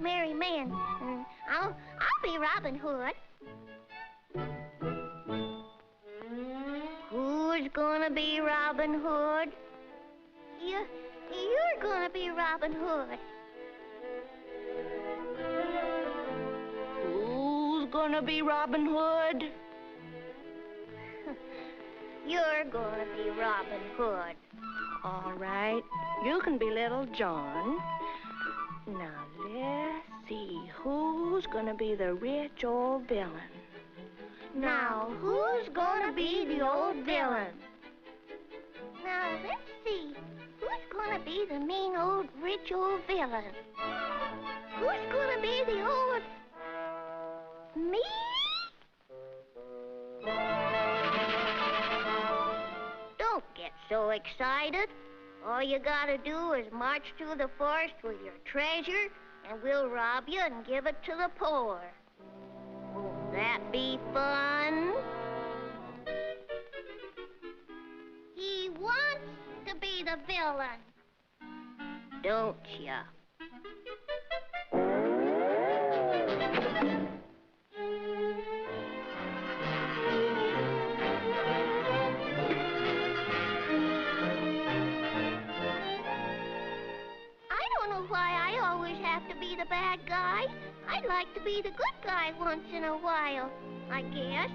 merry men. I'll be Robin Hood. Who's gonna be Robin Hood? You're gonna be Robin Hood. Who's gonna be Robin Hood? You're gonna be Robin Hood. All right, you can be Little John. Now, let's see, who's gonna be the rich old villain? Now, who's gonna be the old villain? Now, let's see, who's gonna be the mean old rich old villain? Who's gonna be the old... Me? Don't get so excited. All you gotta do is march through the forest with your treasure, and we'll rob you and give it to the poor. Won't that be fun? He wants to be the villain, don't ya? Why I always have to be the bad guy. I'd like to be the good guy once in a while, I guess.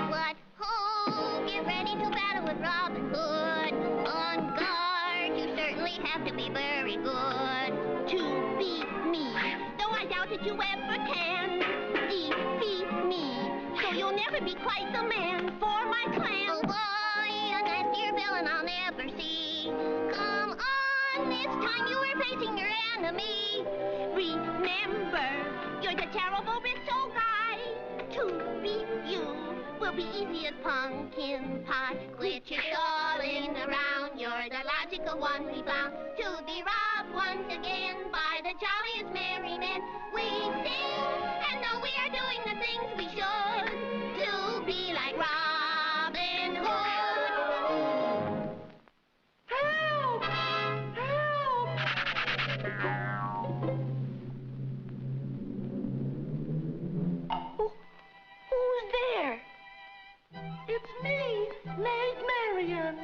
But ho, get ready to battle with Robin Hood. On guard, you certainly have to be very good to beat me. Though I doubt that you ever can defeat me. So you'll never be quite the man for my clan. Oh, boy, a nastier villain I'll never see. Come on, this time you are facing your enemy. Remember, you're the terrible rich old guy. To beat you will be easy as pumpkin pie. Glitches falling around, you're the logical one we found. To be robbed once again by the jolliest merry men. We sing and know we are doing the things we should to be like Robin Hood. Help! Help! Who's there? It's me, Maid Marian.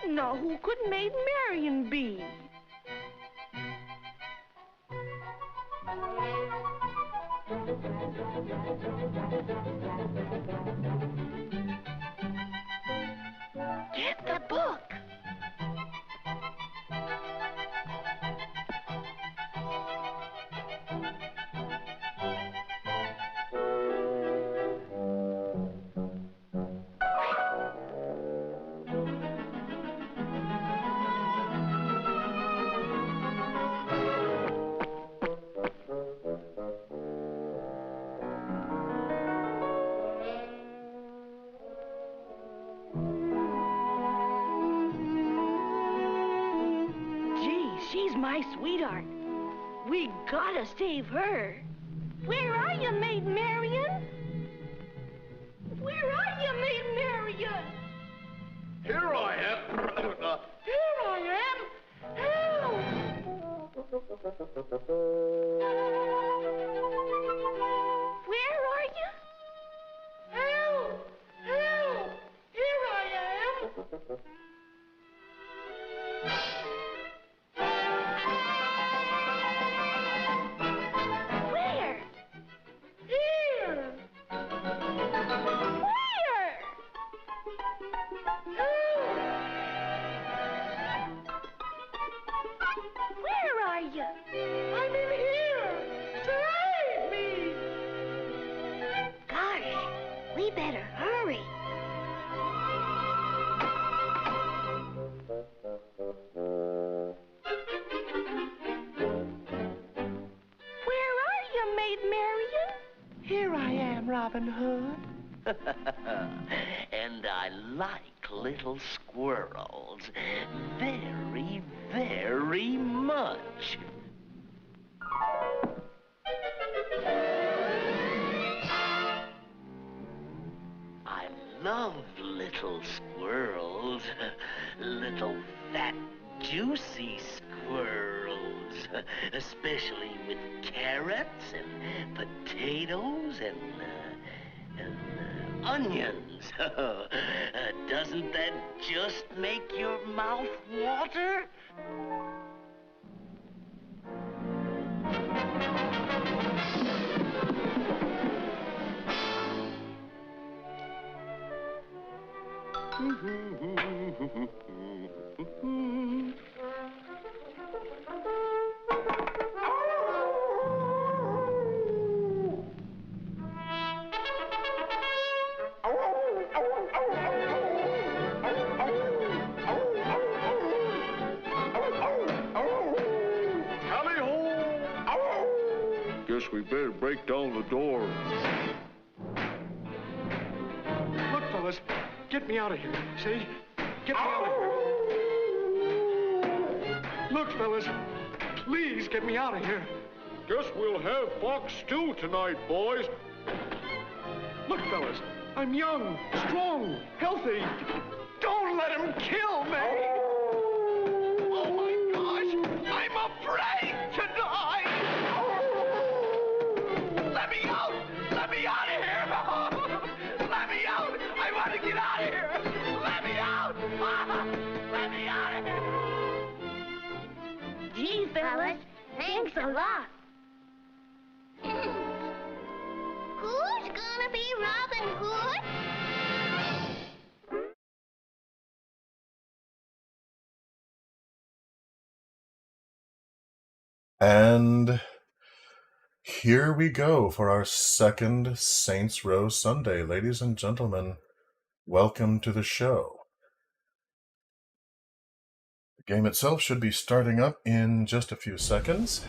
Now, who could Maid Marian be? Get the book. She's my sweetheart. We gotta save her. Where are you, Maid Marian? Where are you, Maid Marian? Here I am. Here I am. Help! Where are you? Help! Help! Here I am. I'm in here! Save me! Gosh, we better hurry. Where are you, Maid Marian? Here I am, Robin Hood. And I like little squirrels very, very much. I love little squirrels little fat, juicy squirrels, especially with carrots and potatoes and onions. Doesn't that just make your mouth water? Guess we better break down the door. Look, fellas, get me out of here. See? Get me out of here. Look, fellas, please get me out of here. Guess we'll have fox stew tonight, boys. Look, fellas, I'm young, strong, healthy. Don't let him kill me. Oh, my gosh, I'm afraid to die. Let me out! Let me out of here! Let me out! I want to get out of here! Let me out! Let me out of here! Gee, fellas, thanks a lot. Who's gonna be Robin Hood? And here we go for our second Saints Row Sunday. Ladies and gentlemen, welcome to the show. The game itself should be starting up in just a few seconds.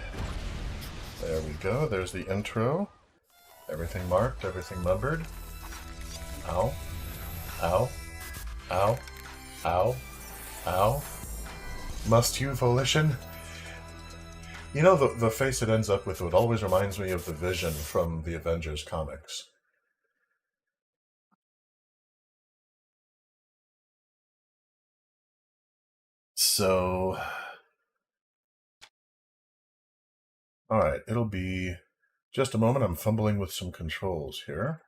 There we go. There's the intro. Everything marked, everything numbered. Ow. Ow. Ow. Ow. Ow. Must you, Volition? You know, the face it ends up with, it always reminds me of the Vision from the Avengers comics. So, alright, it'll be just a moment. I'm fumbling with some controls here.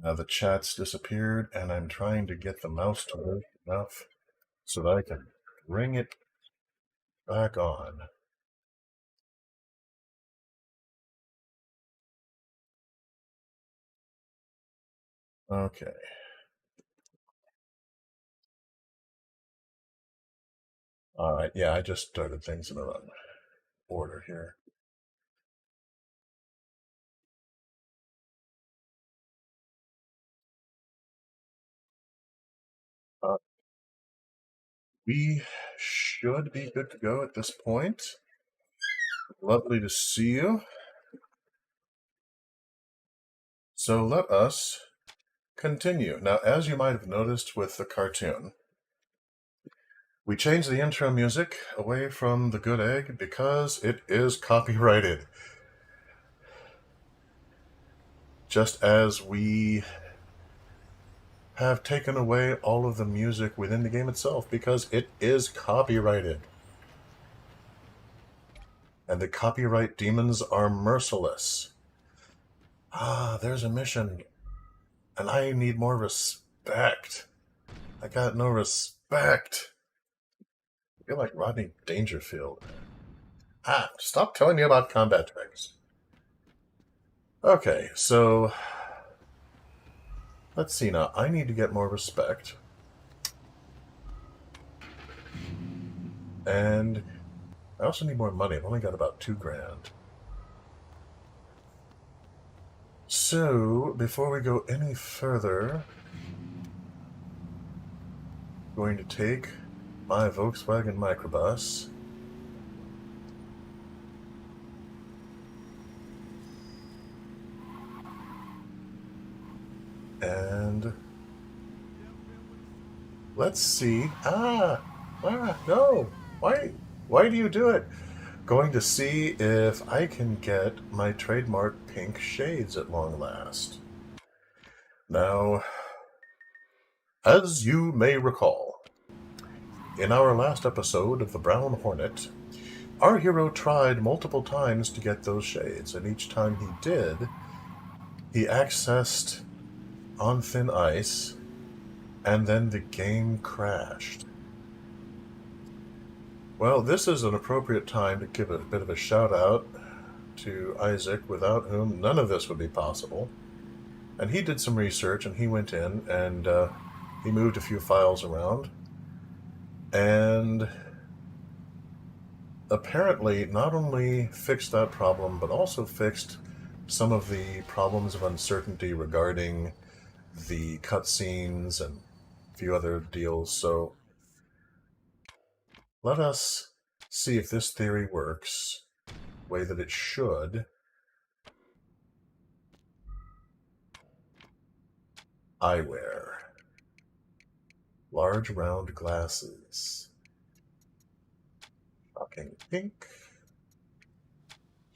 Now the chat's disappeared, and I'm trying to get the mouse to work enough so that I can bring it back on. Okay. Alright, yeah, I just started things in the wrong order here. We should be good to go at this point. Lovely to see you. So let us continue. Now, as you might have noticed with the cartoon, we changed the intro music away from The Good Egg because it is copyrighted. Just as we have taken away all of the music within the game itself because it is copyrighted. And the copyright demons are merciless. Ah, there's a mission. And I need more respect. I got no respect. I feel like Rodney Dangerfield. Ah, stop telling me about combat tricks. Okay, so let's see now. I need to get more respect. And I also need more money. I've only got about $2,000. So, before we go any further, I'm going to take my Volkswagen microbus and let's see. No. Why do you do it? going to see if I can get my trademark pink shades at long last. Now, as you may recall, in our last episode of The Brown Hornet, our hero tried multiple times to get those shades, and each time he did, he accessed on thin ice, and then the game crashed. Well, this is an appropriate time to give a bit of a shout out to Isaac, without whom none of this would be possible. And he did some research, and he went in and he moved a few files around, and apparently not only fixed that problem, but also fixed some of the problems of uncertainty regarding the cutscenes and a few other deals. So let us see if this theory works the way that it should. Eyewear. Large round glasses. Shocking pink.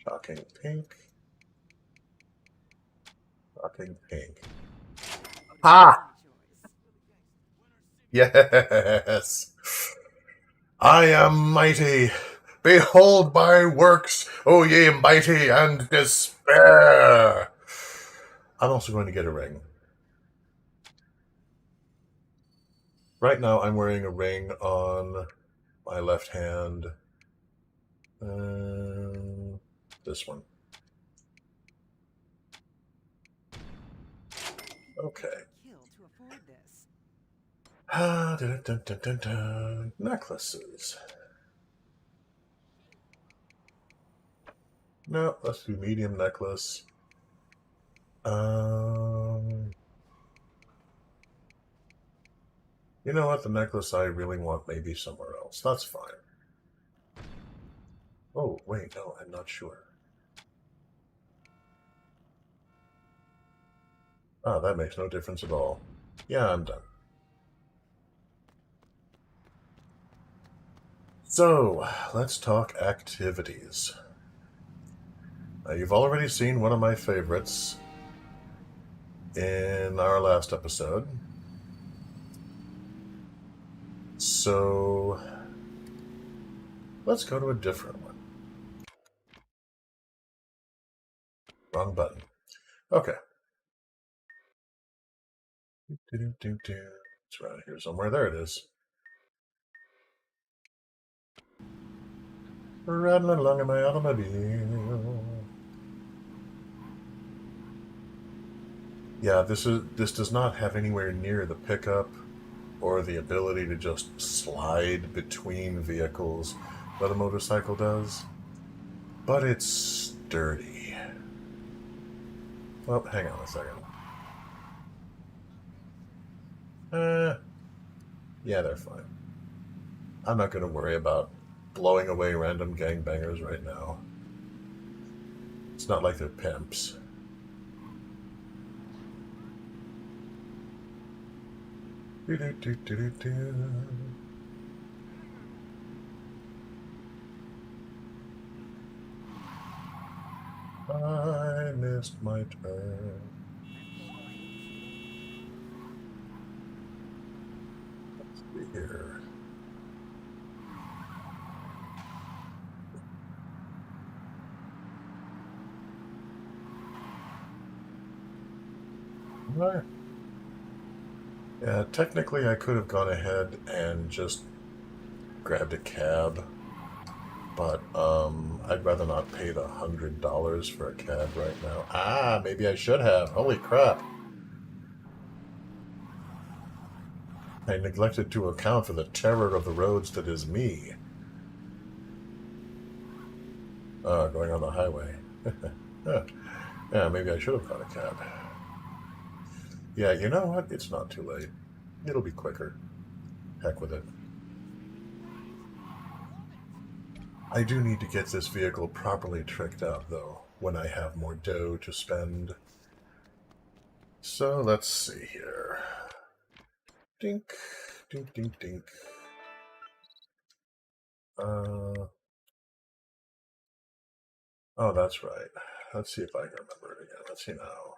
Shocking pink. Shocking pink. Ah! Yes! I am mighty. Behold my works, O ye mighty, and despair. I'm also going to get a ring. Right now I'm wearing a ring on my left hand. This one. Okay. Necklaces. No, let's do medium necklace. You know what? The necklace I really want may be somewhere else. That's fine. Oh, wait, no, I'm not sure. Ah, that makes no difference at all. Yeah, I'm done. So, let's talk activities. Now, you've already seen one of my favorites in our last episode. So, let's go to a different one. Wrong button. Okay. It's around here somewhere. There it is. Riding along in my automobile. Yeah, this does not have anywhere near the pickup or the ability to just slide between vehicles that a motorcycle does. But it's sturdy. Oh, hang on a second. Yeah, they're fine. I'm not going to worry about blowing away random gangbangers right now. It's not like they're pimps. I missed my turn. Let's see here. What? Yeah, technically I could have gone ahead and just grabbed a cab, but I'd rather not pay the $100 for a cab right now. Ah, maybe I should have. Holy crap. I neglected to account for the terror of the roads that is me. Going on the highway. Yeah, maybe I should have got a cab. Yeah, you know what? It's not too late. It'll be quicker. Heck with it. I do need to get this vehicle properly tricked out, though, when I have more dough to spend. So, let's see here. Dink, dink, dink, dink. Oh, that's right. Let's see if I can remember it again. Let's see now.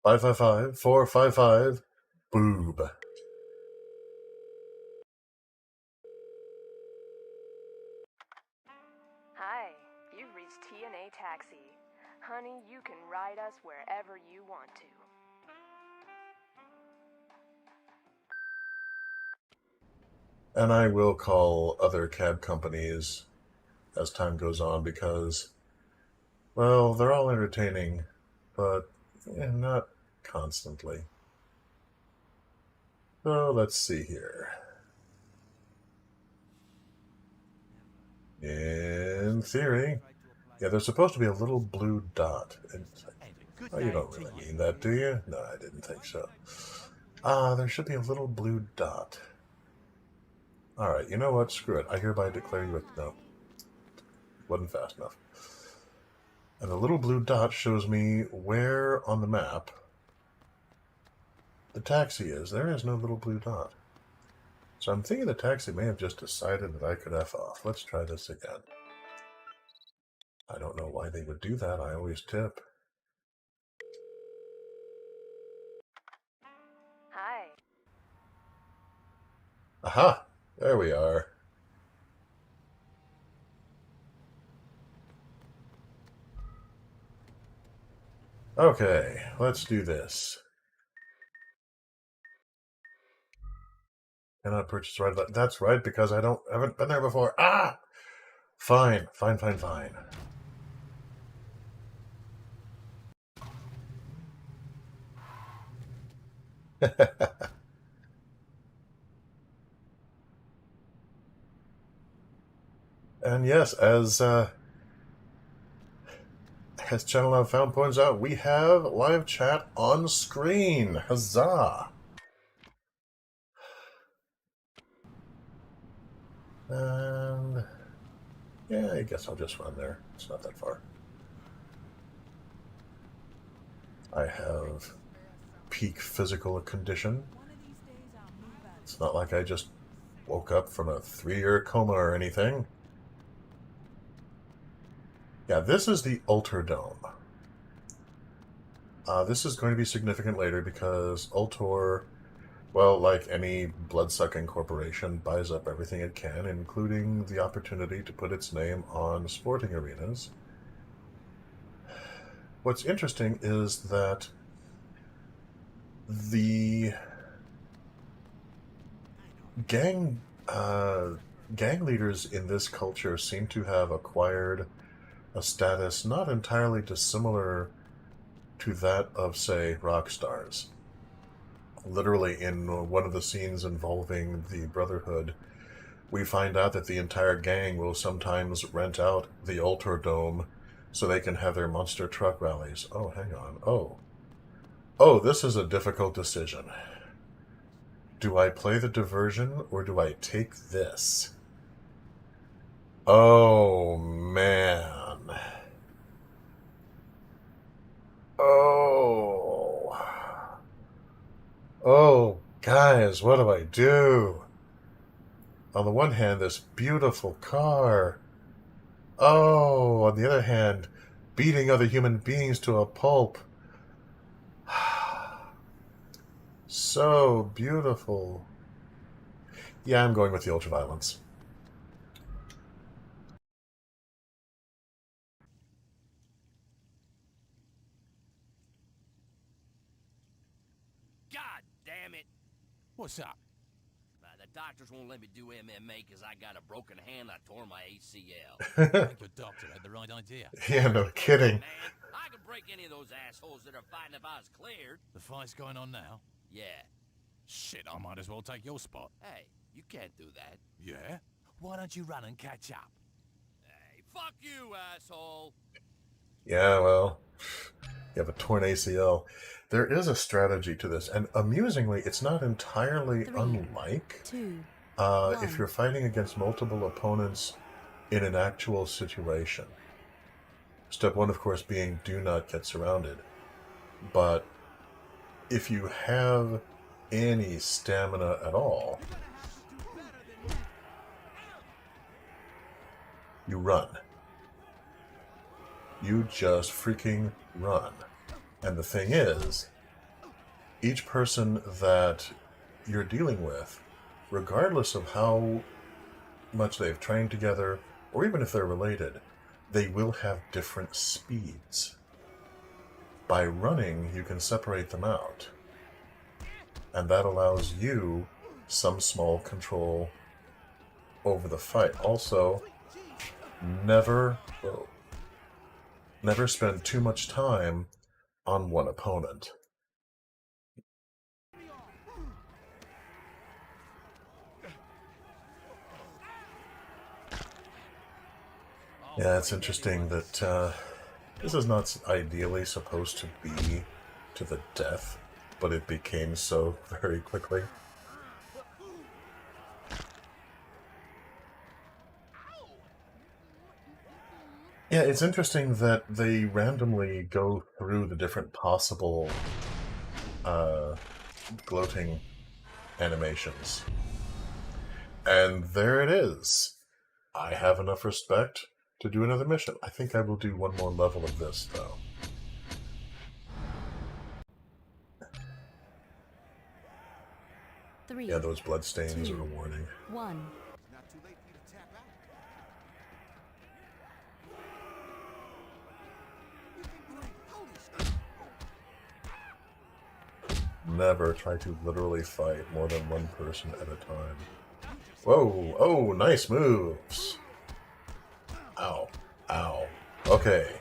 Five, 455, boob. Hi, you've reached TNA Taxi. Honey, you can ride us wherever you want to. And I will call other cab companies as time goes on because, well, they're all entertaining, but not constantly. So let's see here. In theory, yeah, there's supposed to be a little blue dot. Oh, you don't really mean that, do you? No, I didn't think so. There should be a little blue dot. Alright, you know what? Screw it. I hereby declare you a... No. Wasn't fast enough. And the little blue dot shows me where on the map the taxi is. There is no little blue dot. So I'm thinking the taxi may have just decided that I could F off. Let's try this again. I don't know why they would do that. I always tip. Hi. Aha! There we are. Okay, let's do this. Cannot purchase right. That's right, because I haven't been there before. Ah! Fine. And yes, as Channel Now Found points out, we have live chat on screen. Huzzah! And yeah, I guess I'll just run there. It's not that far. I have peak physical condition. It's not like I just woke up from a 3-year coma or anything. Yeah, this is the Ultra Dome. This is going to be significant later because Ultor, well, like any blood-sucking corporation, buys up everything it can, including the opportunity to put its name on sporting arenas. What's interesting is that the gang leaders in this culture seem to have acquired a status not entirely dissimilar to that of, say, rock stars. Literally, in one of the scenes involving the Brotherhood, we find out that the entire gang will sometimes rent out the Ultra Dome so they can have their monster truck rallies. Oh, hang on. Oh, this is a difficult decision. Do I play the diversion or do I take this? Oh, man. Oh, guys, what do I do? On the one hand, this beautiful car. Oh, on the other hand, beating other human beings to a pulp. So beautiful. Yeah, I'm going with the ultraviolence. God damn it! What's up? The doctors won't let me do MMA because I got a broken hand. I tore my ACL. I think your doctor had the right idea. Yeah, no kidding. Man, I could break any of those assholes that are fighting if I was cleared. The fight's going on now? Yeah. Shit, I might as well take your spot. Hey, you can't do that. Yeah? Why don't you run and catch up? Hey, fuck you, asshole! Yeah, well, you have a torn ACL. There is a strategy to this, and amusingly, it's not entirely unlike if you're fighting against multiple opponents in an actual situation. Step one, of course, being do not get surrounded. But if you have any stamina at all, You run. You just freaking run. And the thing is, each person that you're dealing with, regardless of how much they've trained together, or even if they're related, they will have different speeds. By running, you can separate them out. And that allows you some small control over the fight. Also, never spend too much time on one opponent. Yeah, it's interesting that this is not ideally supposed to be to the death, but it became so very quickly. Yeah, it's interesting that they randomly go through the different possible gloating animations. And there it is. I have enough respect to do another mission. I think I will do one more level of this, though. Yeah, those bloodstains are a warning. 1. Never try to literally fight more than one person at a time. Whoa! Oh, nice moves! Ow. Ow. Okay.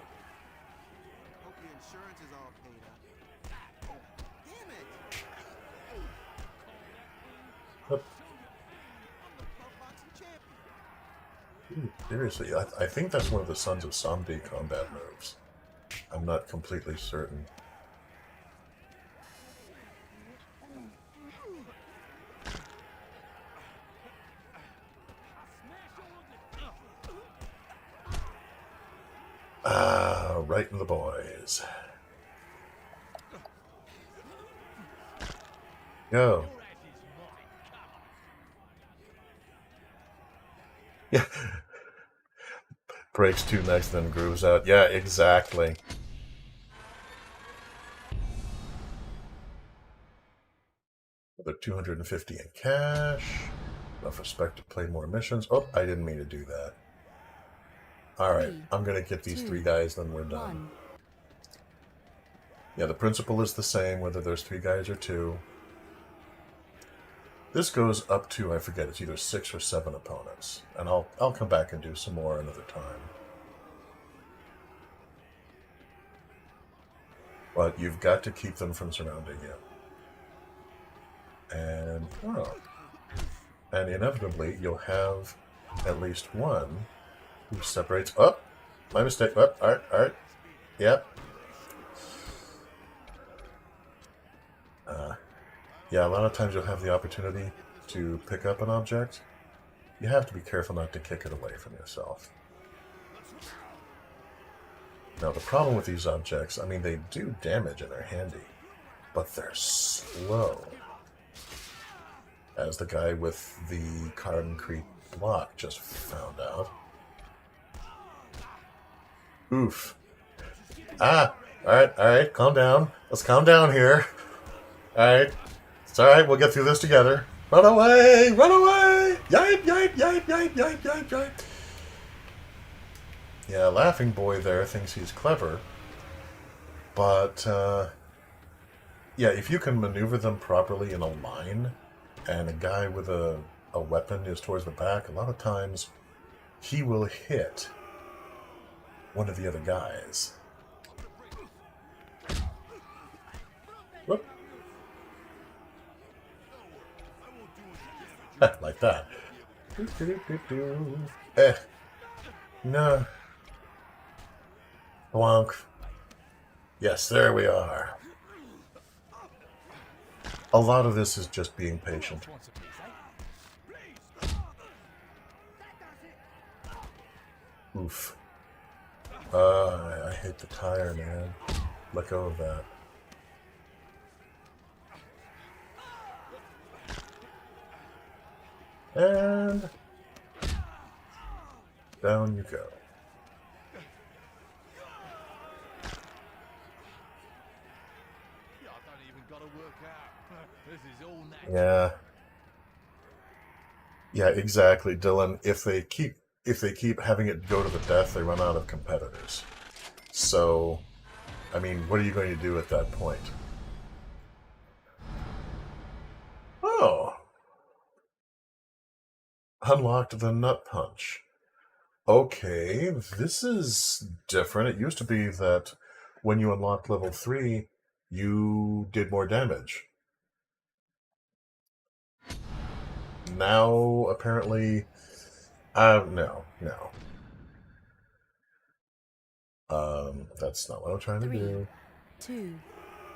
Seriously, I think that's one of the Sons of Samdi combat moves. I'm not completely certain. Right in the boys. Go. Yeah. Breaks 2 necks, then grooves out. Yeah, exactly. Another 250 in cash. Enough respect to play more missions. Oh, I didn't mean to do that. Alright, I'm gonna get these 3 guys, then we're done. Yeah, the principle is the same, whether there's 3 guys or 2. This goes up to, I forget, it's either 6 or 7 opponents. And I'll come back and do some more another time. But you've got to keep them from surrounding you. And, oh. And inevitably, you'll have at least one who separates. Oh, my mistake. Oh, alright. Yep. Yeah, a lot of times you'll have the opportunity to pick up an object. You have to be careful not to kick it away from yourself. Now, the problem with these objects, I mean, they do damage and they're handy, but they're slow. As the guy with the concrete block just found out. Oof. Ah! Alright, calm down. Let's calm down here. Alright. It's alright, we'll get through this together. Run away! Run away! Yipe! Yeah, Laughing Boy there thinks he's clever. But, yeah, if you can maneuver them properly in a line, and a guy with a weapon is towards the back, a lot of times he will hit one of the other guys. Whoop. Like that. No. Bonk. Yes, there we are. A lot of this is just being patient. Oof. I hate the tire, man. Let go of that. And Down you go. I don't even got to work out. This is all natural. Yeah. Yeah, exactly, Dylan. If they keep having it go to the death, they run out of competitors. So, I mean, what are you going to do at that point? Oh. Unlocked the Nut Punch. Okay, this is different. It used to be that when you unlocked level 3, you did more damage. Now, apparently, no. That's not what I'm trying to do. 2,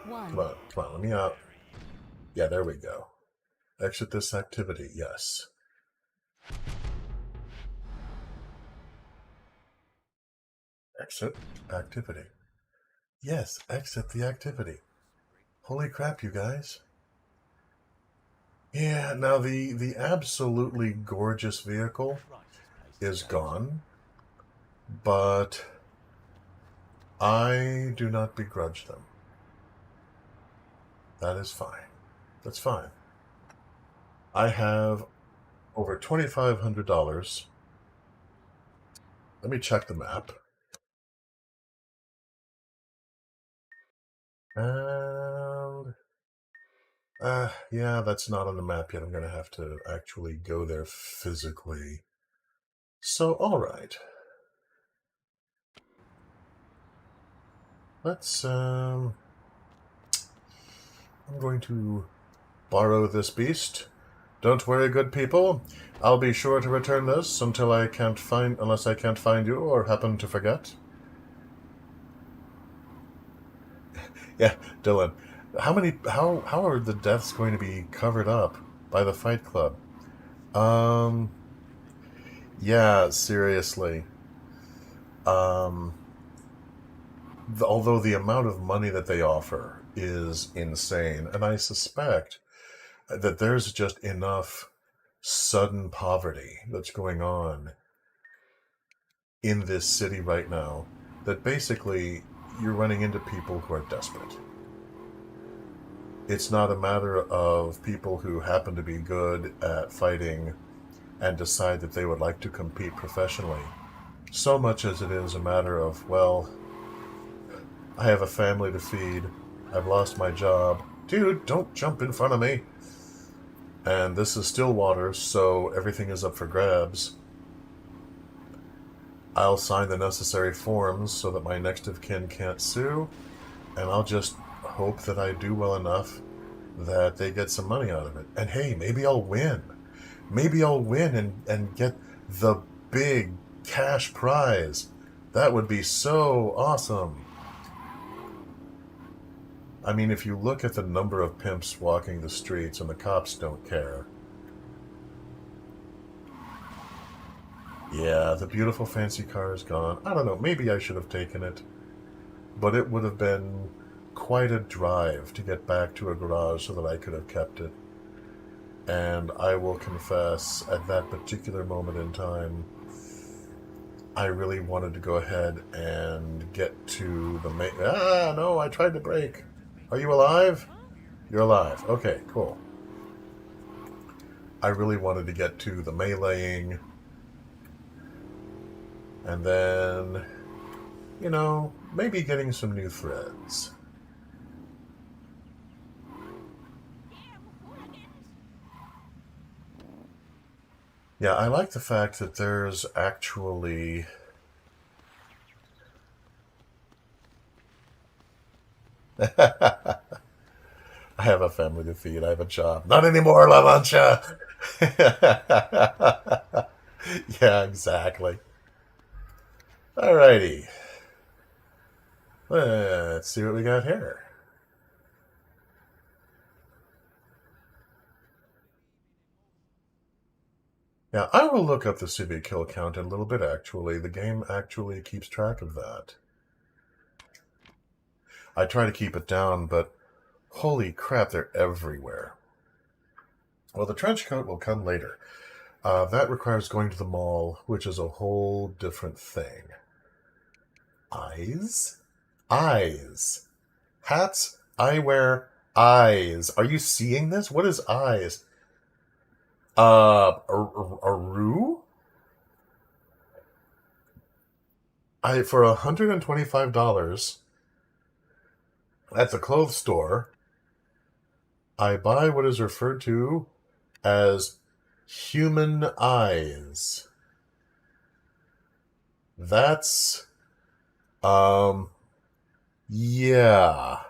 1. Come on, let me out. Yeah, there we go. Exit this activity, yes. Exit activity. Yes, exit the activity. Holy crap, you guys. Yeah, now the absolutely gorgeous vehicle is gone, but I do not begrudge them. That is fine. That's fine. I have over $2,500. Let me check the map. And yeah, that's not on the map yet. I'm going to have to actually go there physically. So, all right. Let's, I'm going to borrow this beast. Don't worry, good people. I'll be sure to return this unless I can't find you or happen to forget. Yeah, Dylan. How are the deaths going to be covered up by the Fight Club? Yeah, seriously. Although the amount of money that they offer is insane, and I suspect that there's just enough sudden poverty that's going on in this city right now that basically you're running into people who are desperate. It's not a matter of people who happen to be good at fighting and decide that they would like to compete professionally, so much as it is a matter of, well, I have a family to feed, I've lost my job. Dude, don't jump in front of me. And this is Stillwater, so everything is up for grabs. I'll sign the necessary forms so that my next of kin can't sue, and I'll just hope that I do well enough that they get some money out of it. And hey, maybe I'll win. Maybe I'll win and get the big cash prize. That would be so awesome. I mean, if you look at the number of pimps walking the streets and the cops don't care. Yeah, the beautiful fancy car is gone. I don't know, maybe I should have taken it. But it would have been quite a drive to get back to a garage so that I could have kept it. And I will confess, at that particular moment in time, I really wanted to go ahead and get to the no, I tried to brake. Are you alive? You're alive. Okay, cool. I really wanted to get to the meleeing. And then, you know, maybe getting some new threads. Yeah, I like the fact that there's actually... I have a family to feed. I have a job. Not anymore, La Mancha! Yeah, exactly. Alrighty. Let's see what we got here. Yeah, I will look up the civic kill count in a little bit, actually. The game actually keeps track of that. I try to keep it down, but holy crap, they're everywhere. Well, the trench coat will come later. That requires going to the mall, which is a whole different thing. Eyes? Eyes. Hats, eyewear, eyes. Are you seeing this? What is eyes? A roo? For $125, at the clothes store, I buy what is referred to as human eyes. That's, yeah.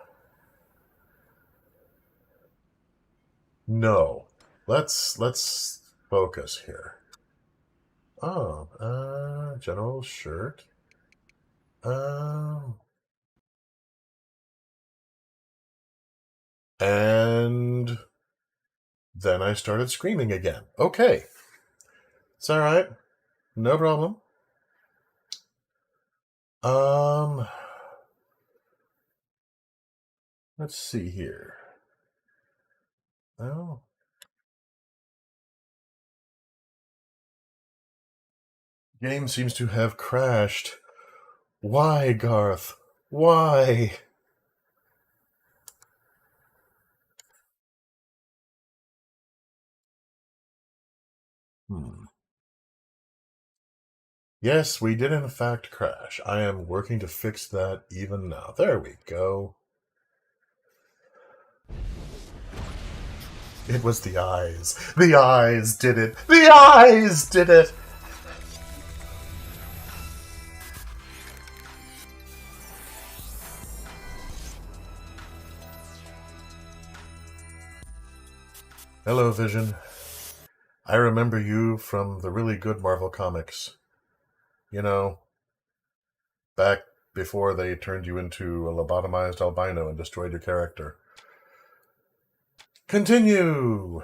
No. Let's focus here. Oh, general shirt. And then I started screaming again. Okay. It's all right. No problem. Let's see here. Oh. Game seems to have crashed. Why, Garth? Why? Yes, we did in fact crash. I am working to fix that even now. There we go. It was the eyes. The eyes did it. The eyes did it! Hello, Vision. I remember you from the really good Marvel comics. You know, back before they turned you into a lobotomized albino and destroyed your character. Continue!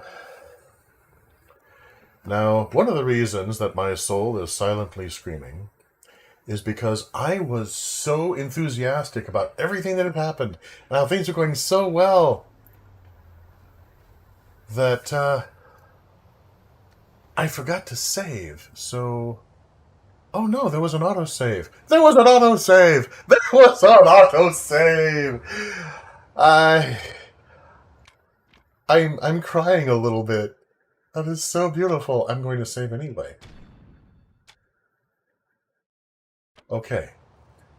Now, one of the reasons that my soul is silently screaming is because I was so enthusiastic about everything that had happened and how things were going so well that I forgot to save. So, oh no, there was an autosave. There was an autosave. There was an autosave. I'm crying a little bit. That is so beautiful. I'm going to save anyway. Okay.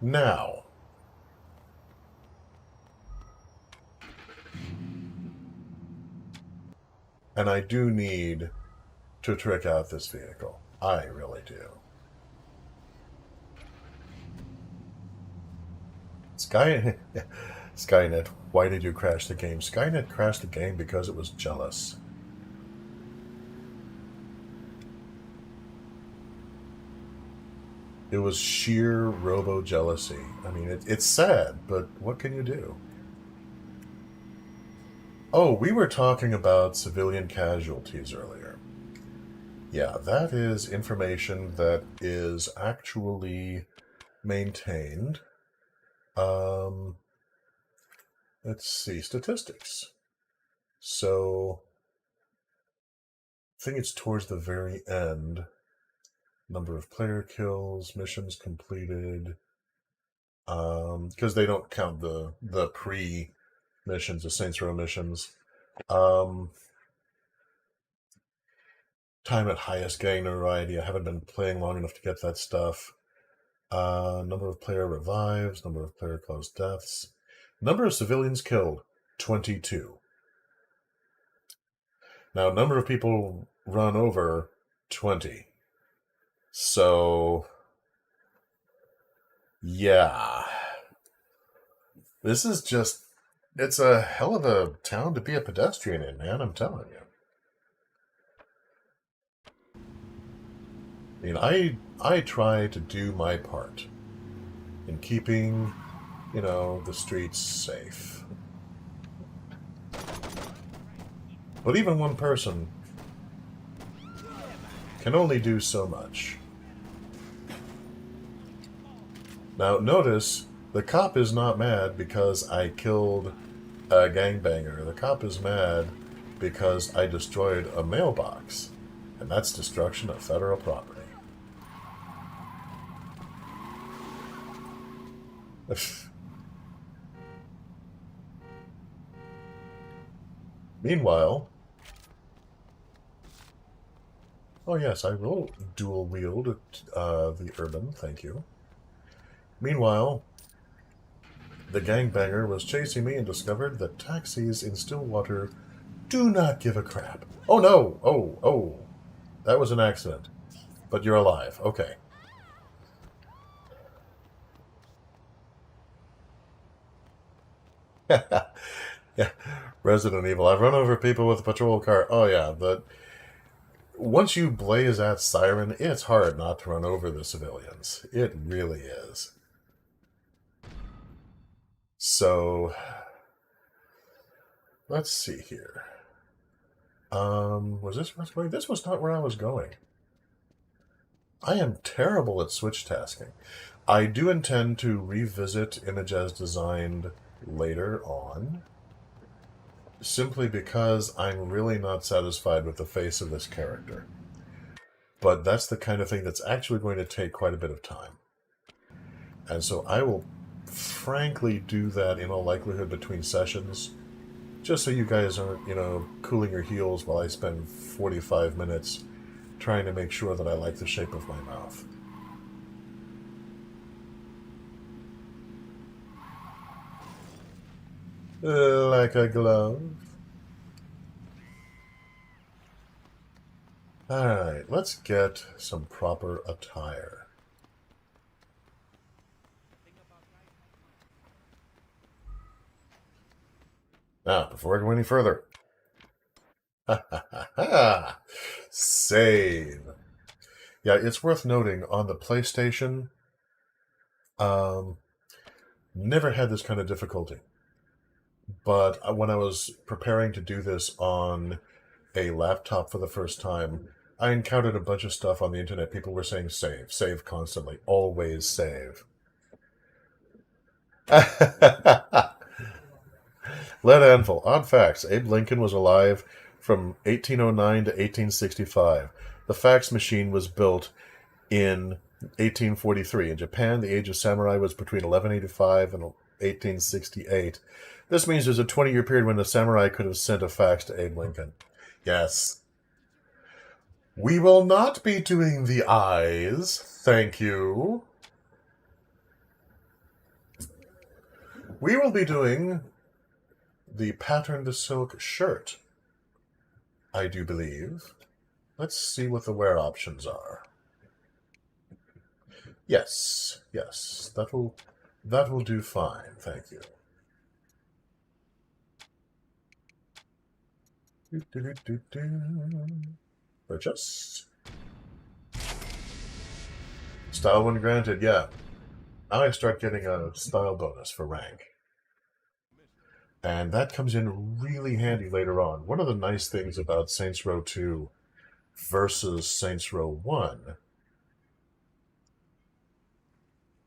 Now. And I do need to trick out this vehicle. I really do. Skynet, why did you crash the game? Skynet crashed the game because it was jealous. It was sheer robo-jealousy. I mean, it's sad, but what can you do? Oh, we were talking about civilian casualties earlier. Yeah, that is information that is actually maintained. Let's see, statistics. So, I think it's towards the very end. Number of player kills, missions completed. Because they don't count the pre-missions, the Saints Row missions. Time at highest gang notoriety. I haven't been playing long enough to get that stuff. Number of player revives, number of player caused deaths. Number of civilians killed, 22. Now, number of people run over, 20. So, yeah. This is just, it's a hell of a town to be a pedestrian in, man, I'm telling you. I mean, I try to do my part in keeping, the streets safe. But even one person can only do so much. Now, notice, the cop is not mad because I killed a gangbanger. The cop is mad because I destroyed a mailbox. And that's destruction of federal property. Meanwhile... Oh yes, I will dual wield the urban, thank you. Meanwhile, the gangbanger was chasing me and discovered that taxis in Stillwater do not give a crap. Oh no! Oh. That was an accident. But you're alive. Okay. Yeah. Resident Evil. I've run over people with a patrol car. Oh yeah, but once you blaze that siren, it's hard not to run over the civilians. It really is. So, let's see here. Was this where I was going? This was not where I was going. I am terrible at switch tasking. I do intend to revisit Image as Designed later on, simply because I'm really not satisfied with the face of this character. But that's the kind of thing that's actually going to take quite a bit of time. And so I will frankly do that in all likelihood between sessions, just so you guys aren't, cooling your heels while I spend 45 minutes trying to make sure that I like the shape of my mouth. Like a glove. Alright, let's get some proper attire. Now, before I go any further, save. Yeah, it's worth noting, on the PlayStation, never had this kind of difficulty. But when I was preparing to do this on a laptop for the first time, I encountered a bunch of stuff on the internet. People were saying save constantly, always save. Lead Anvil. Odd facts. Abe Lincoln was alive from 1809 to 1865. The fax machine was built in 1843. In Japan, the age of samurai was between 1185 and 1868. This means there's a 20-year period when the samurai could have sent a fax to Abe Lincoln. Yes. We will not be doing the eyes. Thank you. We will be doing the patterned silk shirt, I do believe. Let's see what the wear options are. Yes, that will do fine, thank you. Purchase. Style when granted, yeah. Now I start getting a style bonus for rank. And that comes in really handy later on. One of the nice things about Saints Row 2 versus Saints Row 1...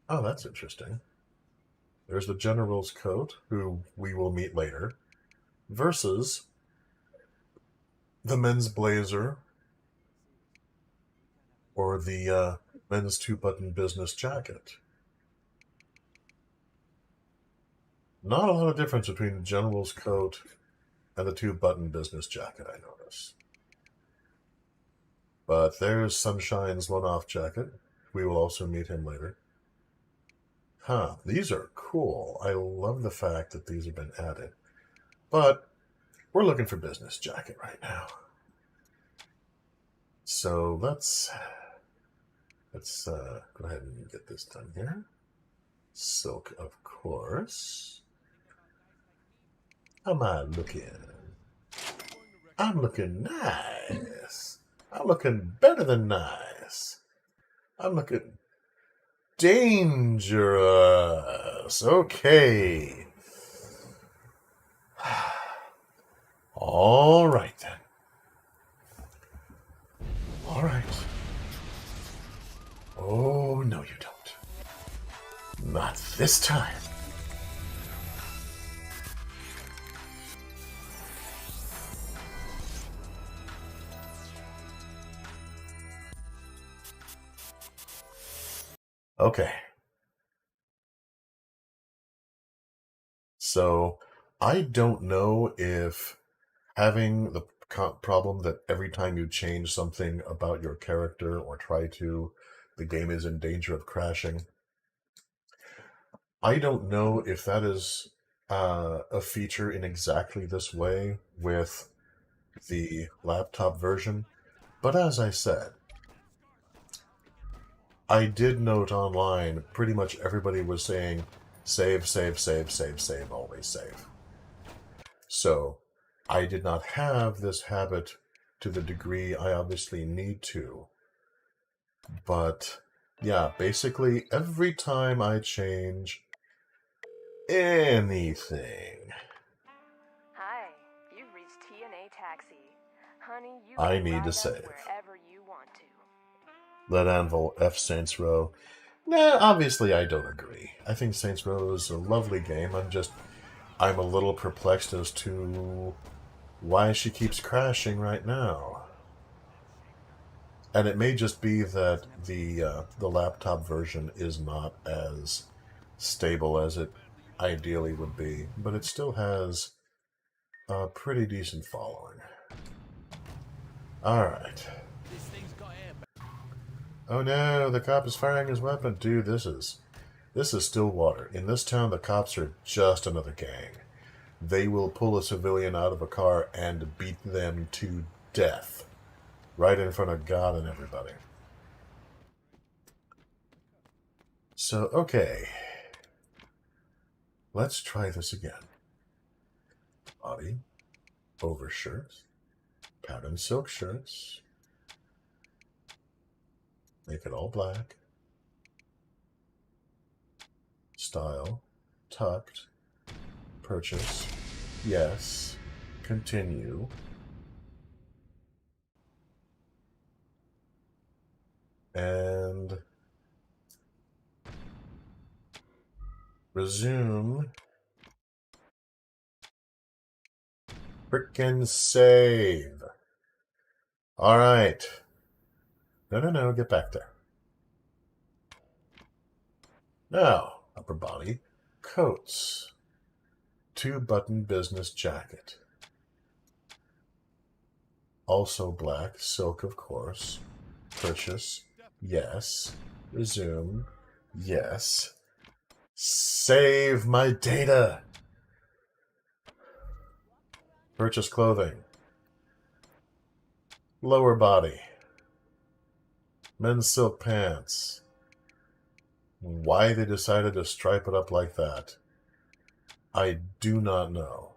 Oh, that's interesting. There's the General's coat, who we will meet later, versus the men's blazer, or the men's two-button business jacket. Not a lot of difference between the General's coat and the two-button business jacket, I notice. But there's Sunshine's one-off jacket. We will also meet him later. Huh, these are cool. I love the fact that these have been added. But we're looking for business jacket right now. So let's go ahead and get this done here. Silk, of course. How am I looking? I'm looking nice. I'm looking better than nice. I'm looking dangerous. Okay. All right, then. All right. Oh, no, you don't. Not this time. Okay. So, I don't know if having the problem that every time you change something about your character or try to, the game is in danger of crashing. I don't know if that is a feature in exactly this way with the laptop version, but as I said, I did note online pretty much everybody was saying save, save, save, save, save, always save. So I did not have this habit to the degree I obviously need to. But yeah, basically every time I change anything, Hi, you've reached TNA Taxi. Honey, you I can need ride to us save. wherever you want to. Let Anvil F Saints Row. Nah, obviously I don't agree. I think Saints Row is a lovely game. I'm a little perplexed as to why she keeps crashing right now. And it may just be that the laptop version is not as stable as it ideally would be, but it still has a pretty decent following. Alright. Oh no, the cop is firing his weapon. Dude, this is Stillwater. In this town, the cops are just another gang. They will pull a civilian out of a car and beat them to death. Right in front of God and everybody. So, okay. Let's try this again. Body, overshirts, pattern silk shirts. Make it all black. Style, tucked, purchase, yes, continue. And resume. Frickin' save. All right. No, get back there. Now, upper body, coats. 2-button business jacket. Also black, silk of course. Purchase, yes. Resume, yes. Save my data. Purchase clothing. Lower body. Men's silk pants. Why they decided to stripe it up like that, I do not know.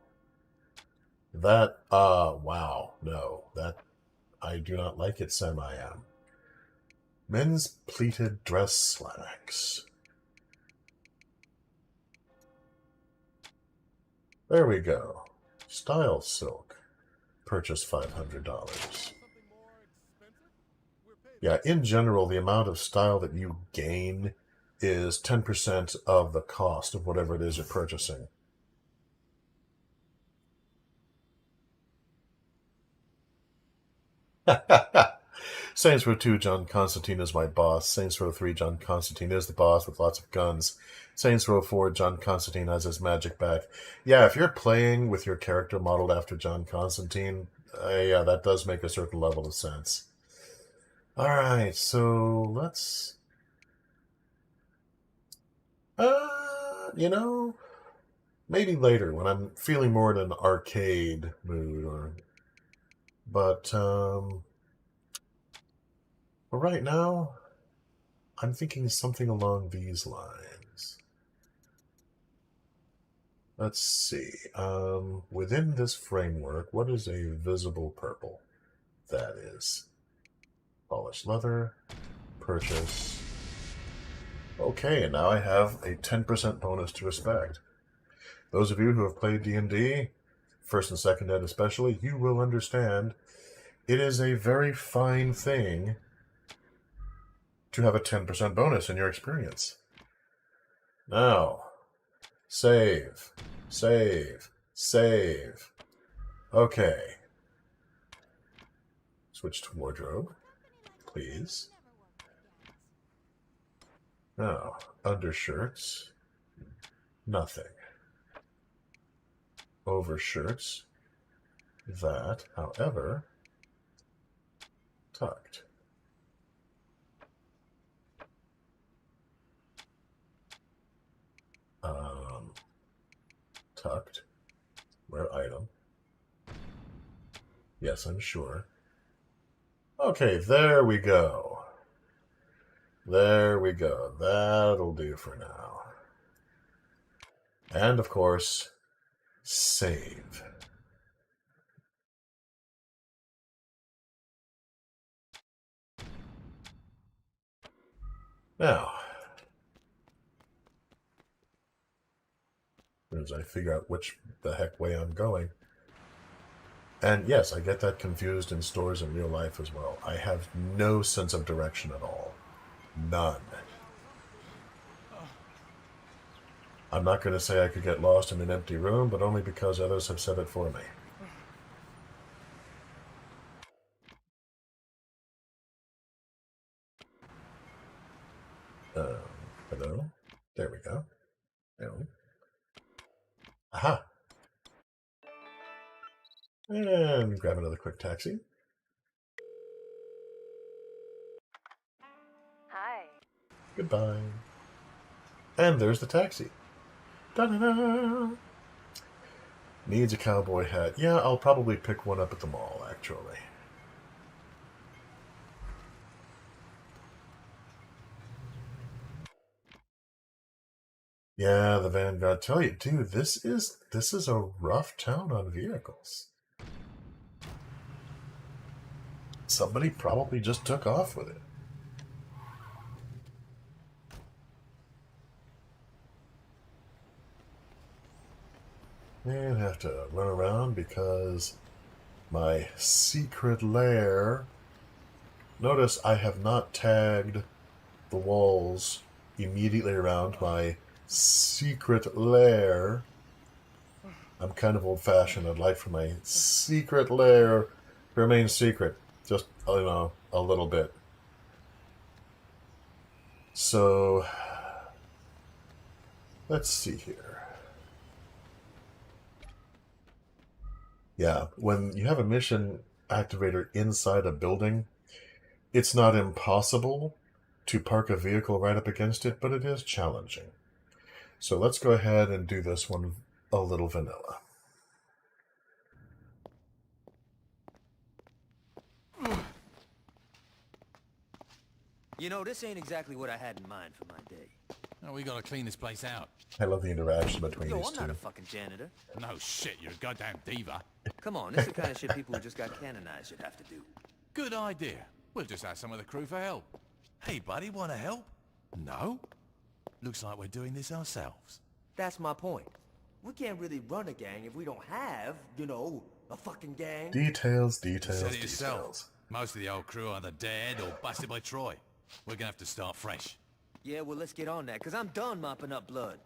That, wow, no. That, I do not like it, Sam I am. Men's pleated dress slacks. There we go. Style silk. Purchase $500. Yeah, in general, the amount of style that you gain is 10% of the cost of whatever it is you're purchasing. Saints Row 2, John Constantine is my boss. Saints Row 3, John Constantine is the boss with lots of guns. Saints Row 4, John Constantine has his magic back. Yeah, if you're playing with your character modeled after John Constantine, yeah, that does make a certain level of sense. Alright, so let's... you know, maybe later when I'm feeling more in an arcade mood, but right now, I'm thinking something along these lines. Let's see. Within this framework, what is a visible purple? That is polished leather, purchase. Okay, and now I have a 10% bonus to respect. Those of you who have played D&D, first and second ed especially, you will understand it is a very fine thing to have a 10% bonus in your experience. Now, save, save, save. Okay. Switch to wardrobe, please. Now, undershirts, nothing. Overshirts, that, however, tucked. Tucked. Where item? Yes, I'm sure. Okay, there we go. There we go. That'll do for now. And, of course, save. Now, as I figure out which the heck way I'm going. And yes, I get that confused in stores in real life as well. I have no sense of direction at all. None. I'm not going to say I could get lost in an empty room, but only because others have said it for me. Hello? There we go. Hello. Aha! And grab another quick taxi. Hi. Goodbye. And there's the taxi. Da-da-da! Needs a cowboy hat. Yeah, I'll probably pick one up at the mall, actually. Yeah, the Vanguard. Tell you, dude, this is a rough town on vehicles. Somebody probably just took off with it. And have to run around because my secret lair. Notice I have not tagged the walls immediately around my secret lair. I'm kind of old-fashioned. I'd like for my secret lair to remain secret. Just, you know, a little bit. So, let's see here. Yeah, when you have a mission activator inside a building, it's not impossible to park a vehicle right up against it, but it is challenging. So let's go ahead and do this one a little vanilla. You know, this ain't exactly what I had in mind for my day. Oh, we gotta clean this place out. I love the interaction between Yo, these I'm two. not a fucking janitor. No shit, you're a goddamn diva. Come on, this is the kind of shit people who just got canonized should have to do. Good idea. We'll just ask some of the crew for help. Hey, buddy, wanna help? No? Looks like we're doing this ourselves. That's my point. We can't really run a gang if we don't have, you know, a fucking gang. Details, You details, said it yourself. details. Most of the old crew are either dead or busted by Troy. We're gonna have to start fresh. Yeah, well, let's get on that, because I'm done mopping up blood.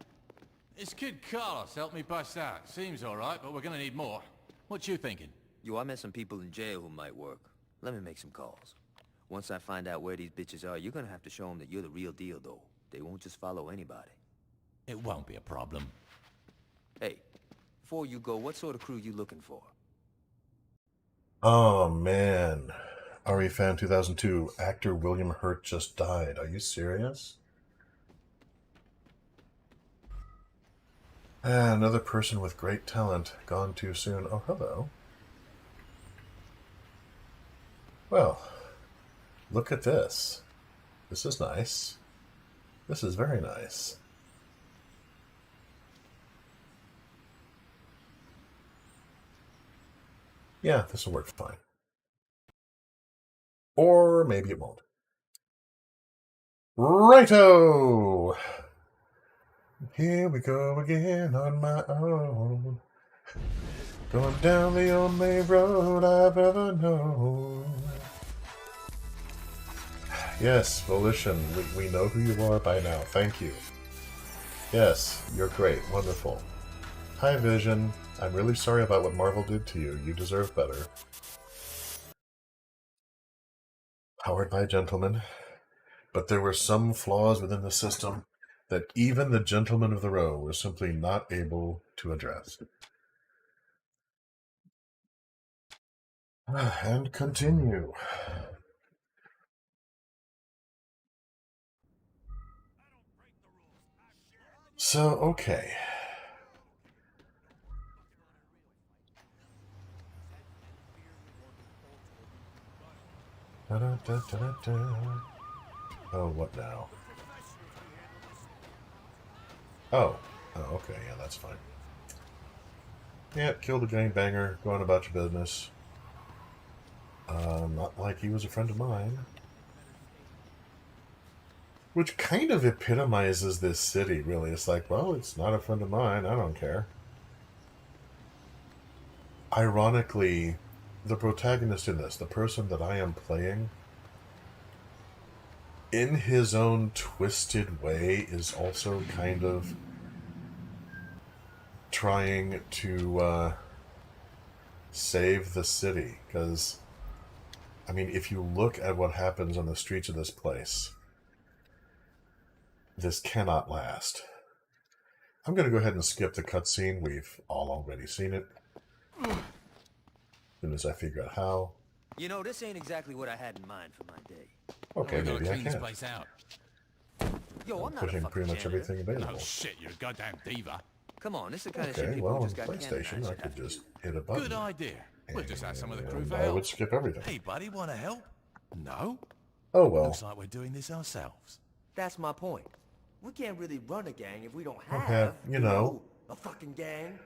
This kid Carlos helped me bust out. Seems alright, but we're gonna need more. What you thinking? Yo, I met some people in jail who might work. Let me make some calls. Once I find out where these bitches are, you're gonna have to show them that you're the real deal, though. They won't just follow anybody. It won't be a problem. Hey, before you go, what sort of crew you looking for? Oh, man. RE Fan 2002, actor William Hurt just died. Are you serious? Another person with great talent, gone too soon. Oh, hello. Well, look at this. This is nice. This is very nice. Yeah, this will work fine. Or maybe it won't. Righto! Here we go again on my own. Going down the only road I've ever known. Yes, Volition, we know who you are by now. Thank you. Yes, you're great. Wonderful. Hi, Vision. I'm really sorry about what Marvel did to you. You deserve better. Powered by Gentlemen. But there were some flaws within the system that even the gentlemen of the row were simply not able to address. And continue. So, okay. Oh, what now? Oh, okay, yeah, that's fine. Yeah, kill the gangbanger, go on about your business. Not like he was a friend of mine. Which kind of epitomizes this city, really. It's like, well, it's not a friend of mine, I don't care. Ironically, the protagonist in this, the person that I am playing, in his own twisted way, is also kind of trying to save the city. Because, I mean, if you look at what happens on the streets of this place, this cannot last. I'm going to go ahead and skip the cutscene. We've all already seen it. As soon as I figure out how. You know, this ain't exactly what I had in mind for my day. Okay, maybe I clean this can. place out. Yo, I'm not Pushing pretty much janitor. everything available. Oh shit, you're a goddamn diva. Come on, this is the kind of shit Okay, people well, who on just got PlayStation, I could just hit a button. Good idea. We'll just ask some of the crew for I help. would skip everything. Hey, buddy, want to help? No? Oh, well. Looks like we're doing this ourselves. That's my point. We can't really run a gang if we don't have, you know, a fucking gang.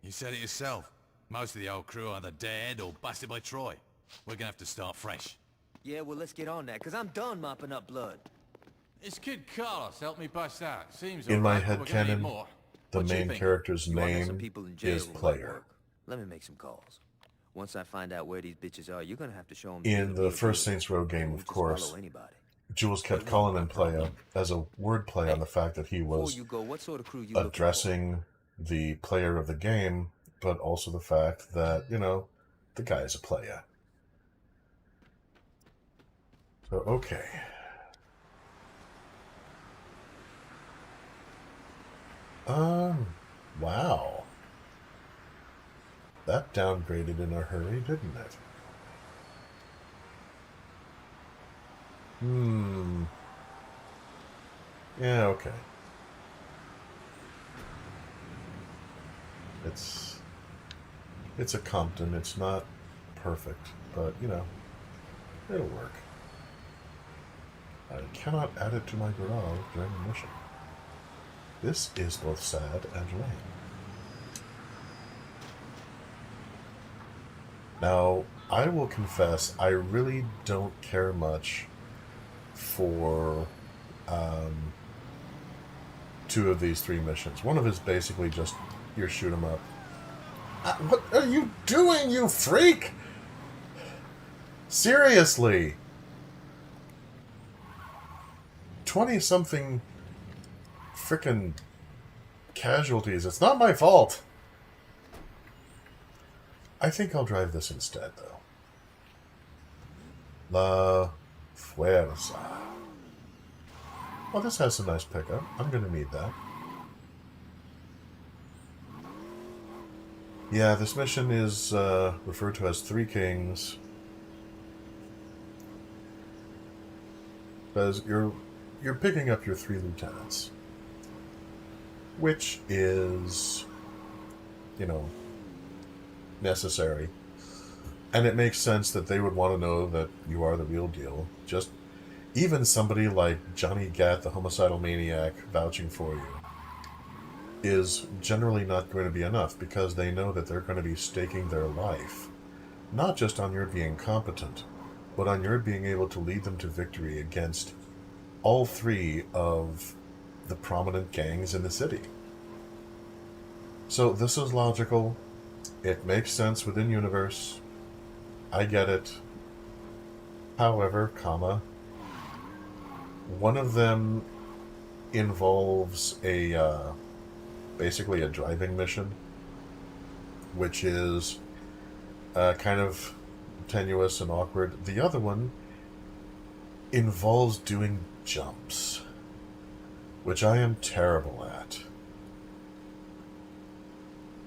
You said it yourself. Most of the old crew are either dead or busted by Troy. We're gonna have to start fresh. Yeah, well, let's get on that, because I'm done mopping up blood. This kid Carlos helped me bust out. Seems In my alright, but we're gonna need headcanon, more. the What you main think? character's You want some name people in jail is who might Player. work. Let me make some calls. Once I find out where these bitches are, you're gonna have to show them. In the first Saints Row game, of course, Jules kept calling him Playa as a wordplay on the fact that he was what sort of crew you addressing the player of the game, but also the fact that, you know, the guy is a playa. So, okay. Wow. That downgraded in a hurry, didn't it? Yeah, okay. It's a Compton. It's not perfect, but, you know, it'll work. I cannot add it to my garage during the mission. This is both sad and lame. Now, I will confess, I really don't care much for two of these three missions. One of is basically just your shoot 'em up. What are you doing, you freak? Seriously. 20-something frickin' casualties. It's not my fault. I think I'll drive this instead, though. La Fuerza. Well, this has some nice pickup. I'm going to need that. Yeah, this mission is referred to as Three Kings. Because you're picking up your three lieutenants. Which is, you know, necessary. And it makes sense that they would want to know that you are the real deal. Just even somebody like Johnny Gat, the homicidal maniac, vouching for you is generally not going to be enough, because they know that they're going to be staking their life, not just on your being competent, but on your being able to lead them to victory against all three of the prominent gangs in the city. So this is logical. It makes sense within universe. I get it. However, one of them involves basically a driving mission, which is kind of tenuous and awkward. The other one involves doing jumps, which I am terrible at.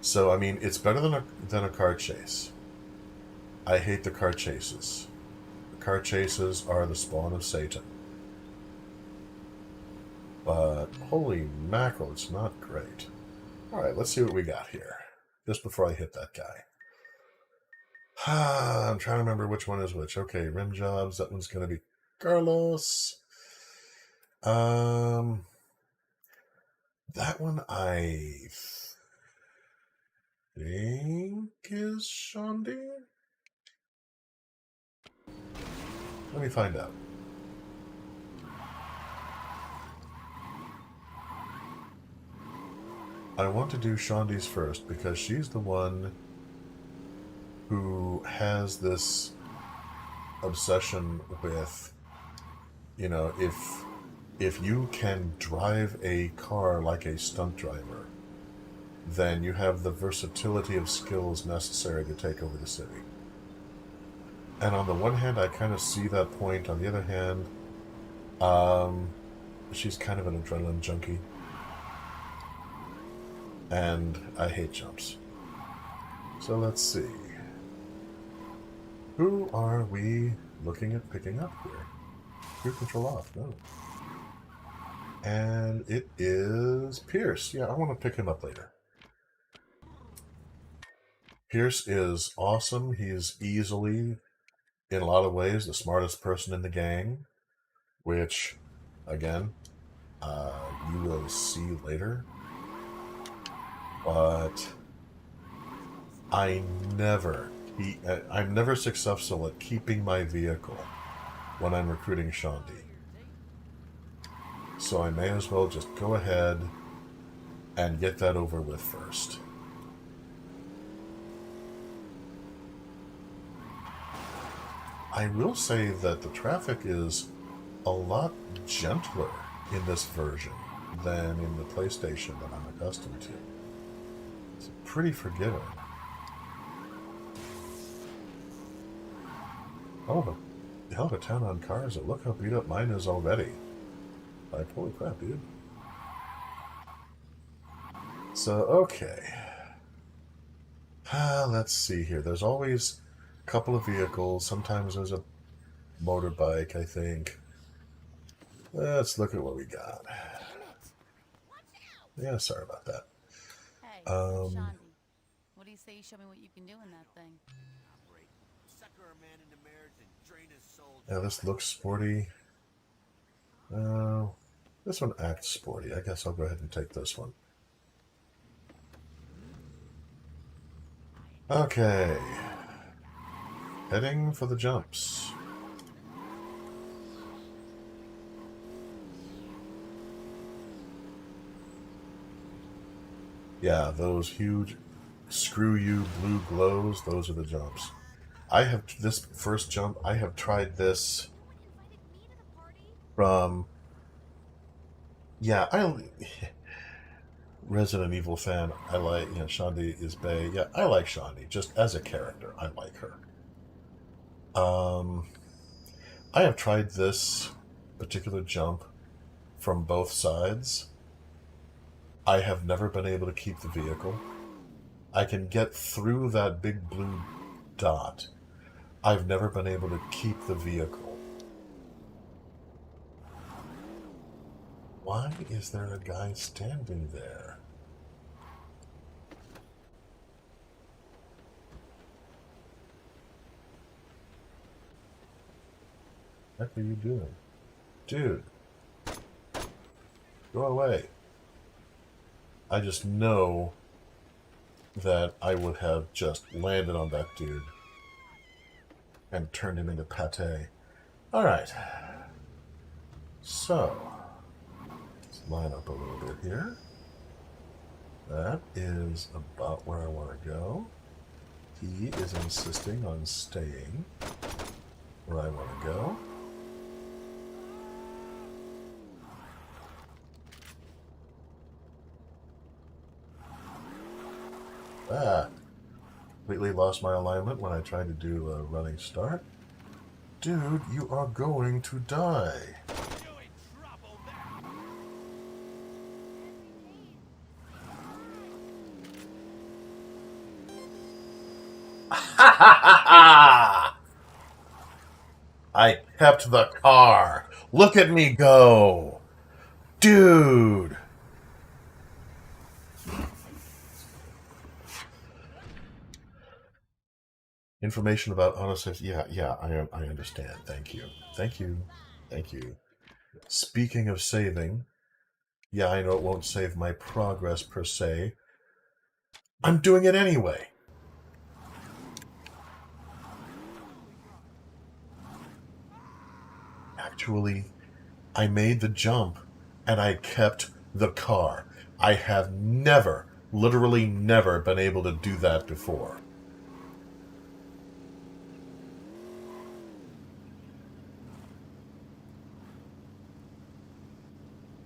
So, I mean, it's better than a car chase. I hate the car chases. The car chases are the spawn of Satan. But, holy mackerel, it's not great. Alright, let's see what we got here. Just before I hit that guy. I'm trying to remember which one is which. Okay, rim jobs. That one's going to be Carlos. That one I think is Shondi. Let me find out. I want to do Shondi's first because she's the one who has this obsession with, you know, if you can drive a car like a stunt driver, then you have the versatility of skills necessary to take over the city. And on the one hand, I kind of see that point. On the other hand, she's kind of an adrenaline junkie. And I hate jumps. So let's see. Who are we looking at picking up here? Crew control off, no. And it is Pierce. Yeah, I want to pick him up later. Pierce is awesome. He's easily, in a lot of ways, the smartest person in the gang, which, again, you will see later. But I'm never successful at keeping my vehicle when I'm recruiting Shondi. So I may as well just go ahead and get that over with first. I will say that the traffic is a lot gentler in this version than in the PlayStation that I'm accustomed to. It's pretty forgiving. Oh, but hell of a town on cars. Look how beat up mine is already. Like, holy crap, dude. So, okay. Let's see here. There's always a couple of vehicles. Sometimes there's a motorbike, I think. Let's look at what we got. Yeah, sorry about that. Hey, Shondi, what do you say you show me what you can do in that thing? Yeah, this looks sporty. This one acts sporty. I guess I'll go ahead and take this one. Okay. Heading for the jumps. Yeah, those huge screw you blue glows, those are the jumps. I have this first jump, I have tried this from, Resident Evil fan, I like, Shondi is bae. Yeah, I like Shondi, just as a character, I like her. I have tried this particular jump from both sides. I have never been able to keep the vehicle. I can get through that big blue dot. I've never been able to keep the vehicle. Why is there a guy standing there? What the heck are you doing? Dude. Go away. I just know that I would have just landed on that dude and turned him into pate. Alright. So, let's line up a little bit here. That is about where I want to go. He is insisting on staying where I want to go. Completely lost my alignment when I tried to do a running start. Dude, you are going to die. I kept the car. Look at me go. Dude. Information about autosave. Yeah, I understand. Thank you. Thank you. Thank you. Speaking of saving, yeah, I know it won't save my progress per se. I'm doing it anyway. Actually, I made the jump and I kept the car. I have never, literally never been able to do that before.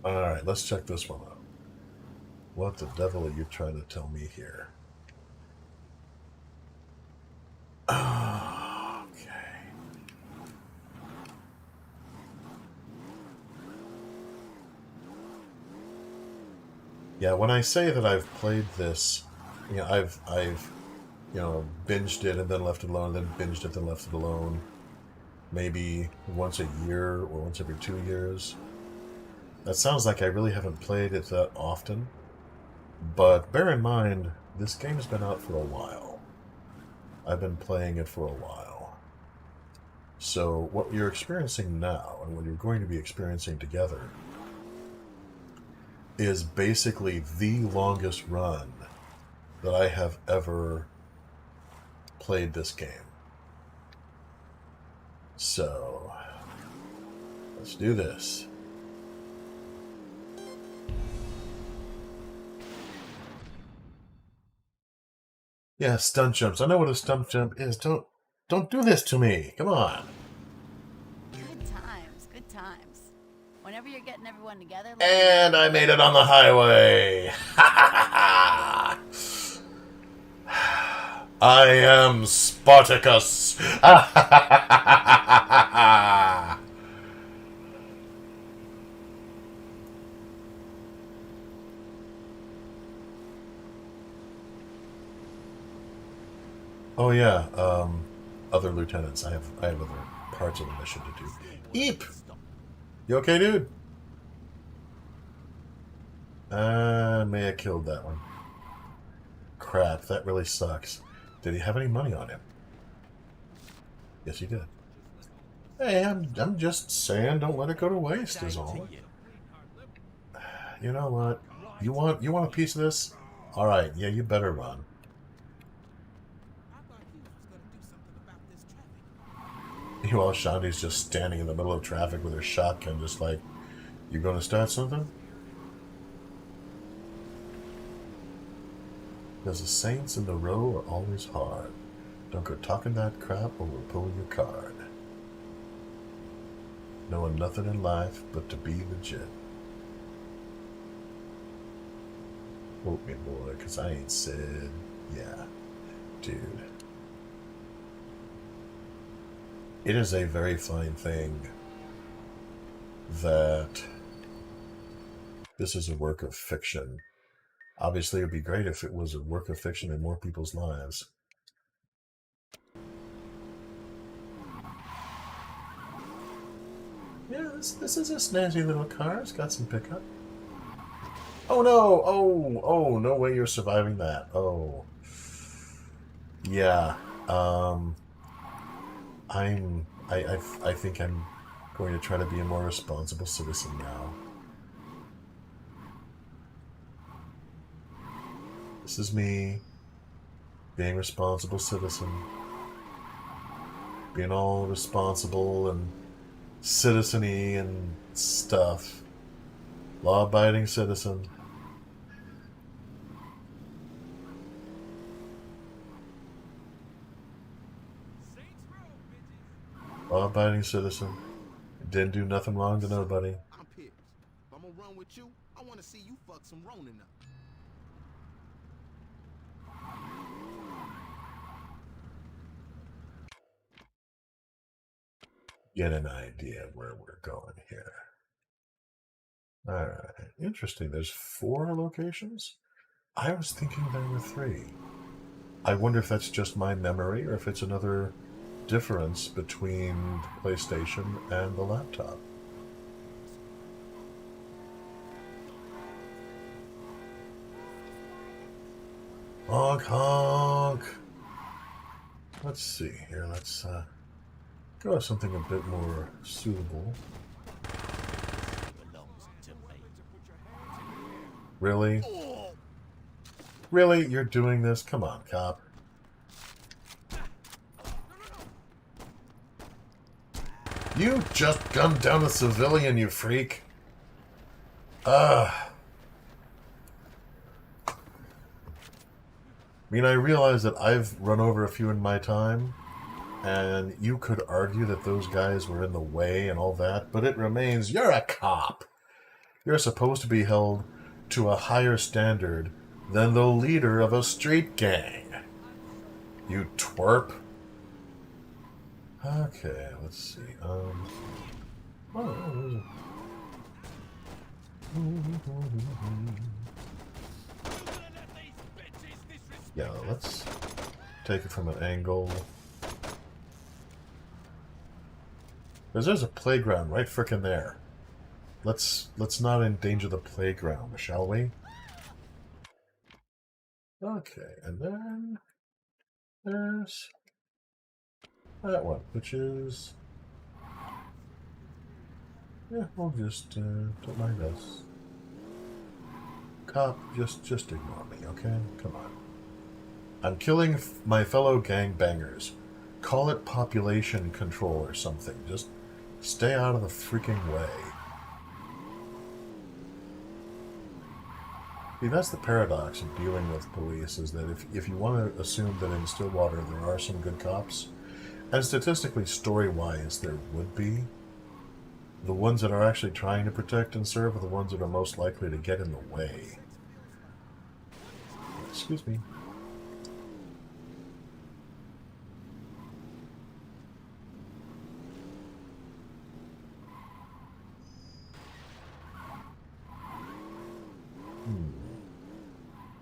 Alright, let's check this one out. What the devil are you trying to tell me here? Okay. Yeah, when I say that I've played this, you know, I've binged it and then left it alone, then binged it, then left it alone. Maybe once a year or once every 2 years. That sounds like I really haven't played it that often. But bear in mind, this game has been out for a while. I've been playing it for a while. So what you're experiencing now, and what you're going to be experiencing together, is basically the longest run that I have ever played this game. So, let's do this. Yeah, stunt jumps. I know what a stunt jump is. Don't do this to me. Come on. Good times, good times. Whenever you're getting everyone together. And I made it on the highway. I am Spartacus. Oh yeah, other lieutenants. I have other parts of the mission to do. Eep! You okay, dude? May have killed that one. Crap, that really sucks. Did he have any money on him? Yes, he did. Hey, I'm just saying, don't let it go to waste, is all. You know what? You want a piece of this? All right, yeah, you better run. Meanwhile, Shandi's just standing in the middle of traffic with her shotgun, just like, you gonna start something? Because the saints in the row are always hard. Don't go talking that crap or we'll pull your card. Knowing nothing in life but to be legit. Quote me, boy, because I ain't said, yeah, dude. It is a very fine thing that this is a work of fiction. Obviously, it would be great if it was a work of fiction in more people's lives. Yeah, this is a snazzy little car. It's got some pickup. Oh no! Oh, no way you're surviving that. Oh. Yeah. I think I'm going to try to be a more responsible citizen now. This is me being a responsible citizen. Being all responsible and citizen-y and stuff. Law-abiding citizen. Law-abiding citizen. Didn't do nothing wrong to nobody. I'm pissed. If I'm gonna run with you, I wanna see you fuck some Ronin up. get an idea of where we're going here. Alright, interesting. There's 4 locations? I was thinking there were 3. I wonder if that's just my memory or if it's another difference between the PlayStation and the laptop. Honk honk! Let's see here, let's go with something a bit more suitable. Really? Really? You're doing this? Come on, cop. You just gunned down a civilian, you freak. I mean, I realize that I've run over a few in my time, and you could argue that those guys were in the way and all that, but it remains, you're a cop. You're supposed to be held to a higher standard than the leader of a street gang. You twerp. Okay, let's see. Yeah, let's take it from an angle. Because there's a playground right frickin' there. Let's not endanger the playground, shall we? Okay, and then there's that one, which is, yeah, we'll just don't mind us. Cop, just ignore me, okay? Come on. I'm killing my fellow gangbangers. Call it population control or something. Just stay out of the freaking way. See, that's the paradox of dealing with police, is that if you want to assume that in Stillwater there are some good cops, and statistically, story-wise, there would be, the ones that are actually trying to protect and serve are the ones that are most likely to get in the way. Excuse me.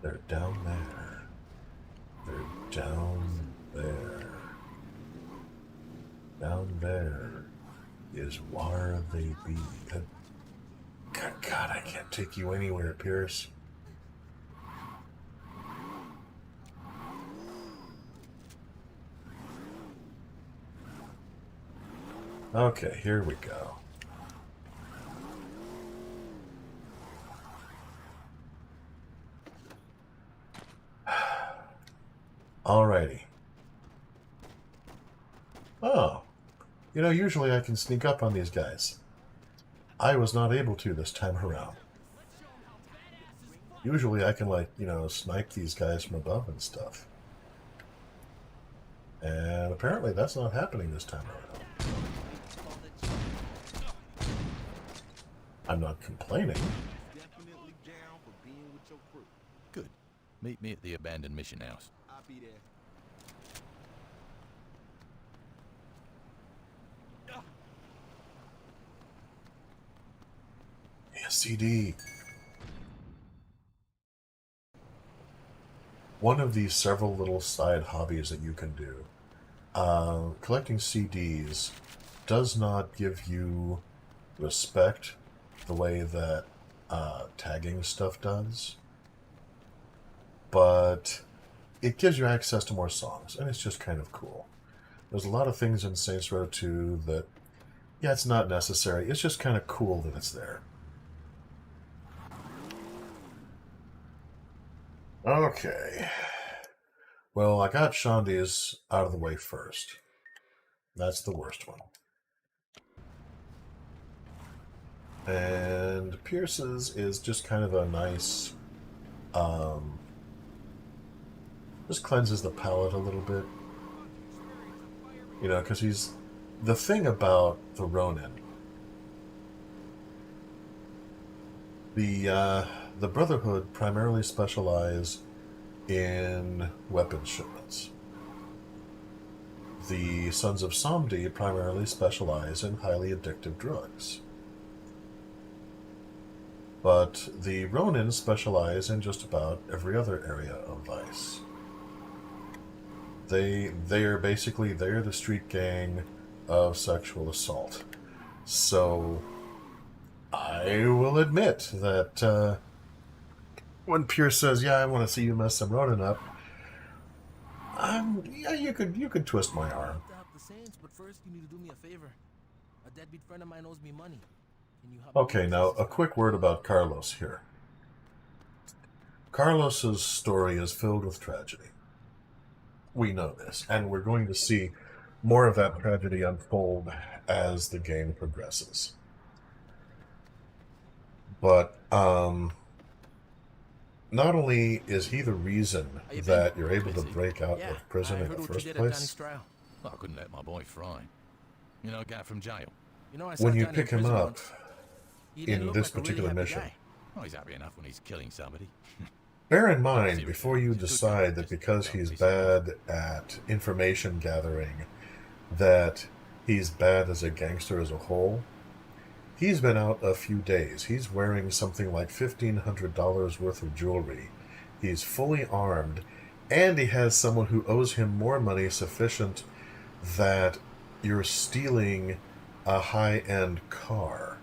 They're down there. They're down there. Down there is where they be. Good God, I can't take you anywhere, Pierce. Okay, here we go. Alrighty. Oh. You know, usually I can sneak up on these guys. I was not able to this time around. Usually I can, like, you know, snipe these guys from above and stuff. And apparently that's not happening this time around. I'm not complaining. Good. Meet me at the abandoned mission house. I'll be there. Yeah, CD. One of these several little side hobbies that you can do. Collecting CDs does not give you respect the way that tagging stuff does, but it gives you access to more songs, and it's just kind of cool. There's a lot of things in Saints Row 2 that, yeah, it's not necessary. It's just kind of cool that it's there. Okay. Well, I got Shondi's out of the way first. That's the worst one. And Pierce's is just kind of a nice, just cleanses the palate a little bit. You know, because he's, the thing about the Ronin, the Brotherhood primarily specialize in weapons shipments. the Sons of Samdi primarily specialize in highly addictive drugs. But the Ronin specialize in just about every other area of vice. They're the street gang of sexual assault. So I will admit that when Pierce says, "Yeah, I want to see you mess some Ronin up," yeah, you could twist my arm. But first, you need to do me a favor. A deadbeat friend of mine owes me money. Okay, now a quick word about Carlos here. Carlos's story is filled with tragedy. We know this, and we're going to see more of that tragedy unfold as the game progresses. But not only is he the reason that you're able to break out of prison in the first place, I couldn't let my boy fry. You know, a guy from jail. when you pick him up in this particular mission, Oh, he's happy enough when he's killing somebody. bear in mind, before you decide that because he's bad at information gathering, that he's bad as a gangster as a whole, he's been out a few days. He's wearing something like $1,500 worth of jewelry. He's fully armed, and he has someone who owes him more money sufficient that you're stealing a high-end car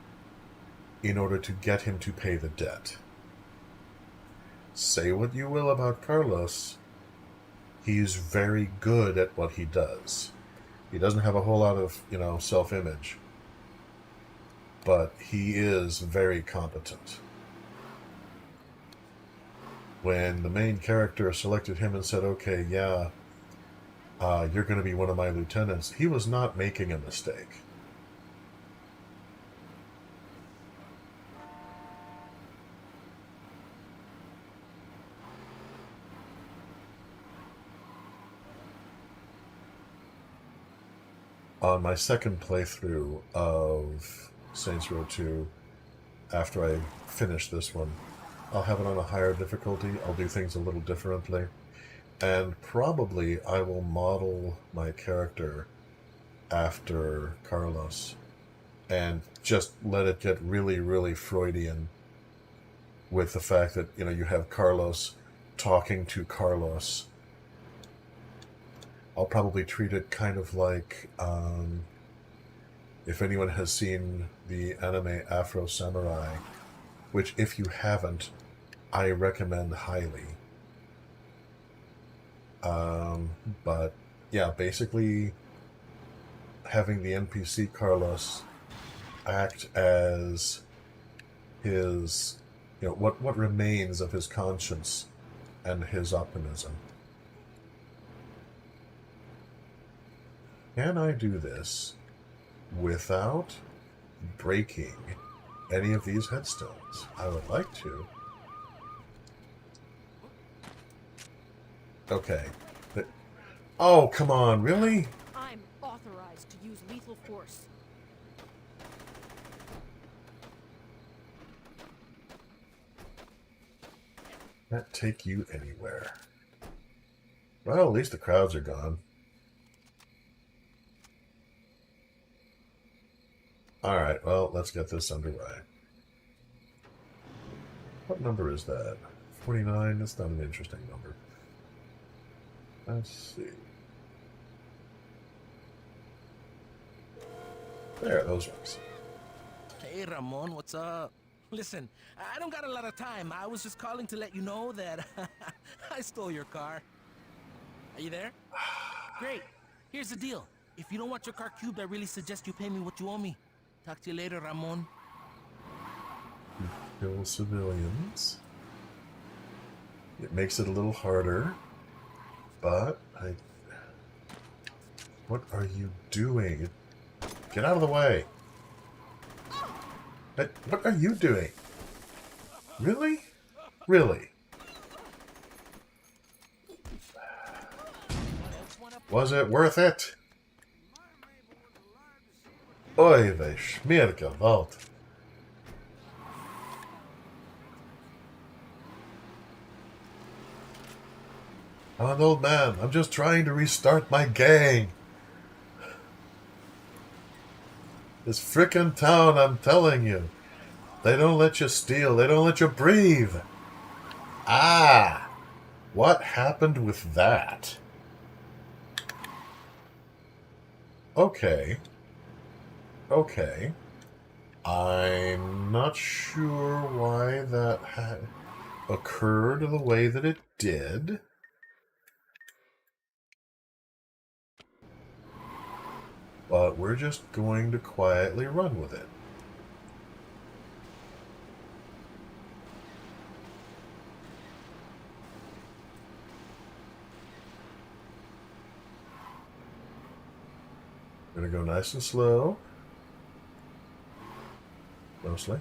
in order to get him to pay the debt. Say what you will about Carlos, he's very good at what he does. He doesn't have a whole lot of, self-image, but he is very competent. When the main character selected him and said, "Okay, yeah, you're going to be one of my lieutenants," he was not making a mistake. On my second playthrough of Saints Row 2, after I finish this one, I'll have it on a higher difficulty. I'll do things a little differently. And probably I will model my character after Carlos and just let it get really, really Freudian with the fact that, you have Carlos talking to Carlos. I'll probably treat it kind of like, if anyone has seen the anime Afro Samurai, which if you haven't, I recommend highly. But yeah, basically having the NPC Carlos act as his, what remains of his conscience and his optimism. Can I do this without breaking any of these headstones? I would like to. Okay. Oh, come on, really? I'm authorized to use lethal force. Can't take you anywhere. Well, at least the crowds are gone. Alright, well, let's get this underway. What number is that? 49? That's not an interesting number. Let's see. There, those ones. Hey, Ramon, what's up? Listen, I don't got a lot of time. I was just calling to let you know that I stole your car. Are you there? Great. Here's the deal. If you don't want your car cubed, I really suggest you pay me what you owe me. Talk to you later, Ramon. You kill civilians. It makes it a little harder, but what are you doing? Get out of the way. What are you doing? Really? Really? Was it worth it? Oi, we Schmiergewalt. I'm an old man. I'm just trying to restart my gang. This frickin' town, I'm telling you. They don't let you steal. They don't let you breathe. Ah! What happened with that? Okay. Okay. I'm not sure why that had occurred the way that it did. But we're just going to quietly run with it. I'm going to go nice and slow. Mostly.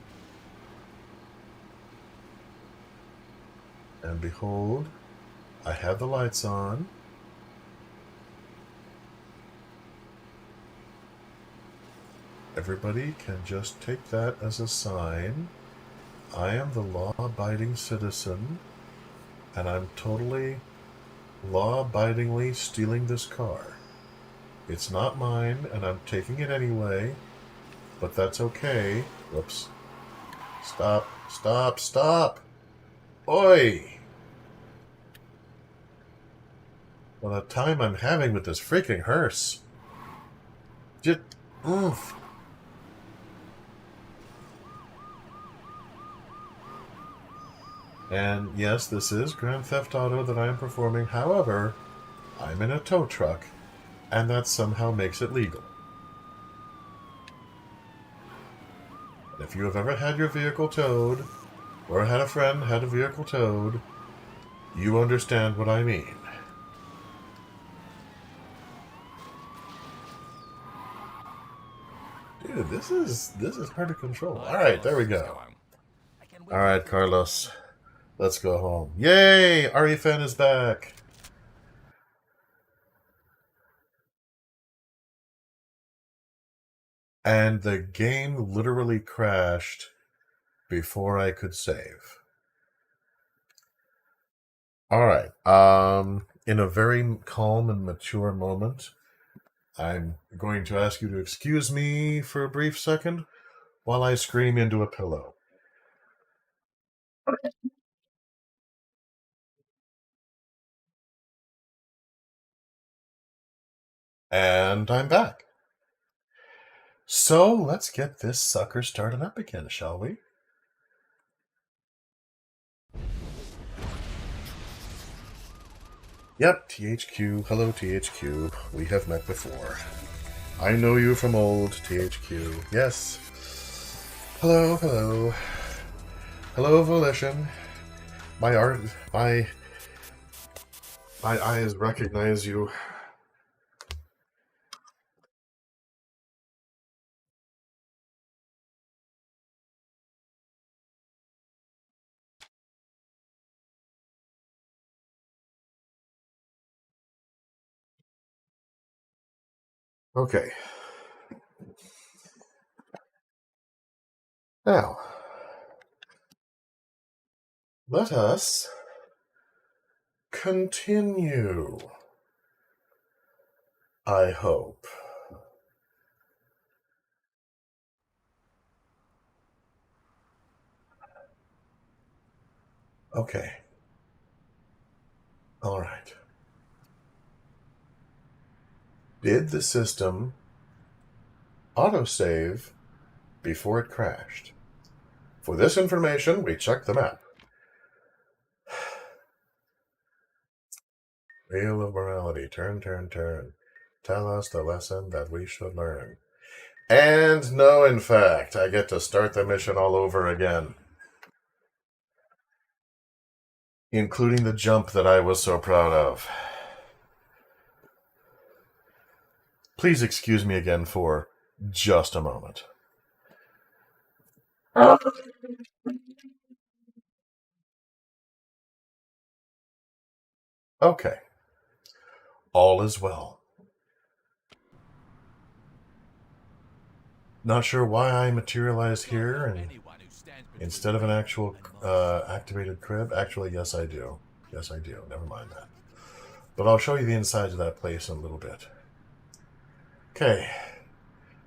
And behold, I have the lights on. Everybody can just take that as a sign. I am the law-abiding citizen, and I'm totally law-abidingly stealing this car. It's not mine, and I'm taking it anyway, but that's okay. Whoops. Stop, stop, stop! Oi! Well, the time I'm having with this freaking hearse. Just, oof. And yes, this is Grand Theft Auto that I am performing. However, I'm in a tow truck, and that somehow makes it legal. And if you have ever had your vehicle towed, or had a friend had a vehicle towed, you understand what I mean. Dude, this is hard to control. Alright, there we go. Alright, Carlos. Let's go home. Yay! RE-Fan is back! And the game literally crashed before I could save. Alright, in a very calm and mature moment, I'm going to ask you to excuse me for a brief second while I scream into a pillow. And I'm back. So let's get this sucker started up again, shall we? Yep, THQ. Hello, THQ. We have met before. I know you from old, THQ. Yes. Hello, hello. Hello, Volition. My eyes recognize you. Okay. Now, let us continue. I hope. Okay. All right. Did the system autosave before it crashed? For this information, we check the map. Wheel of morality. Turn, turn, turn. Tell us the lesson that we should learn. And no, in fact, I get to start the mission all over again. Including the jump that I was so proud of. Please excuse me again for just a moment. Okay. All is well. Not sure why I materialized here and instead of an actual activated crib. Actually, yes, I do. Yes, I do. Never mind that. But I'll show you the inside of that place in a little bit. Okay.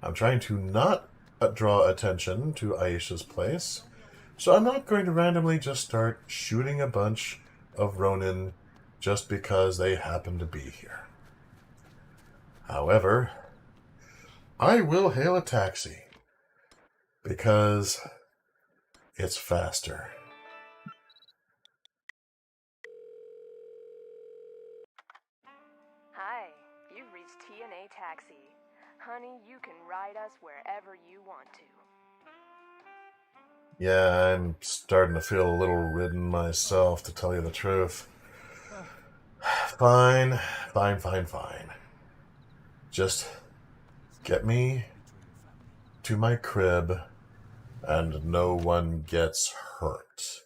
I'm trying to not draw attention to Aisha's place, so I'm not going to randomly just start shooting a bunch of Ronin just because they happen to be here. However, I will hail a taxi because it's faster. Hi, you've reached TNA Taxi. Honey, you can ride us wherever you want to. Yeah, I'm starting to feel a little ridden myself, to tell you the truth. Fine. Just get me to my crib and no one gets hurt.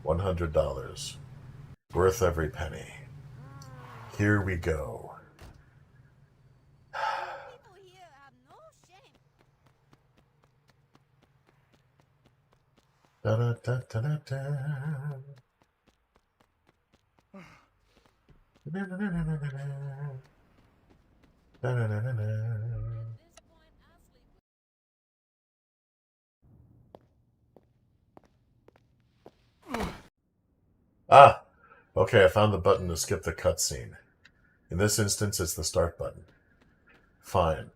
$100. Worth every penny. Here we go. Da da da da da da. Ah, okay, I found the button to skip the cutscene. In this instance, it's the start button. Fine.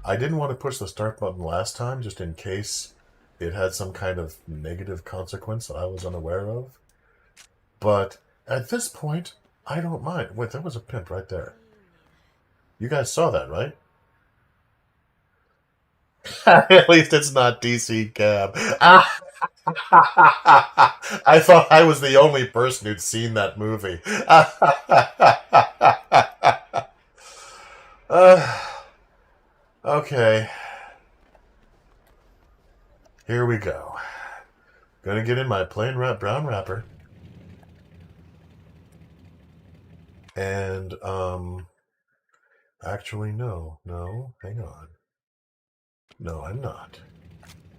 I didn't want to push the start button last time, just in case it had some kind of negative consequence that I was unaware of. But at this point, I don't mind. Wait, there was a pimp right there. You guys saw that, right? At least it's not DC Cab. I thought I was the only person who'd seen that movie. Okay. Here we go. Gonna get in my plain brown wrapper. And, actually, no, hang on. No, I'm not.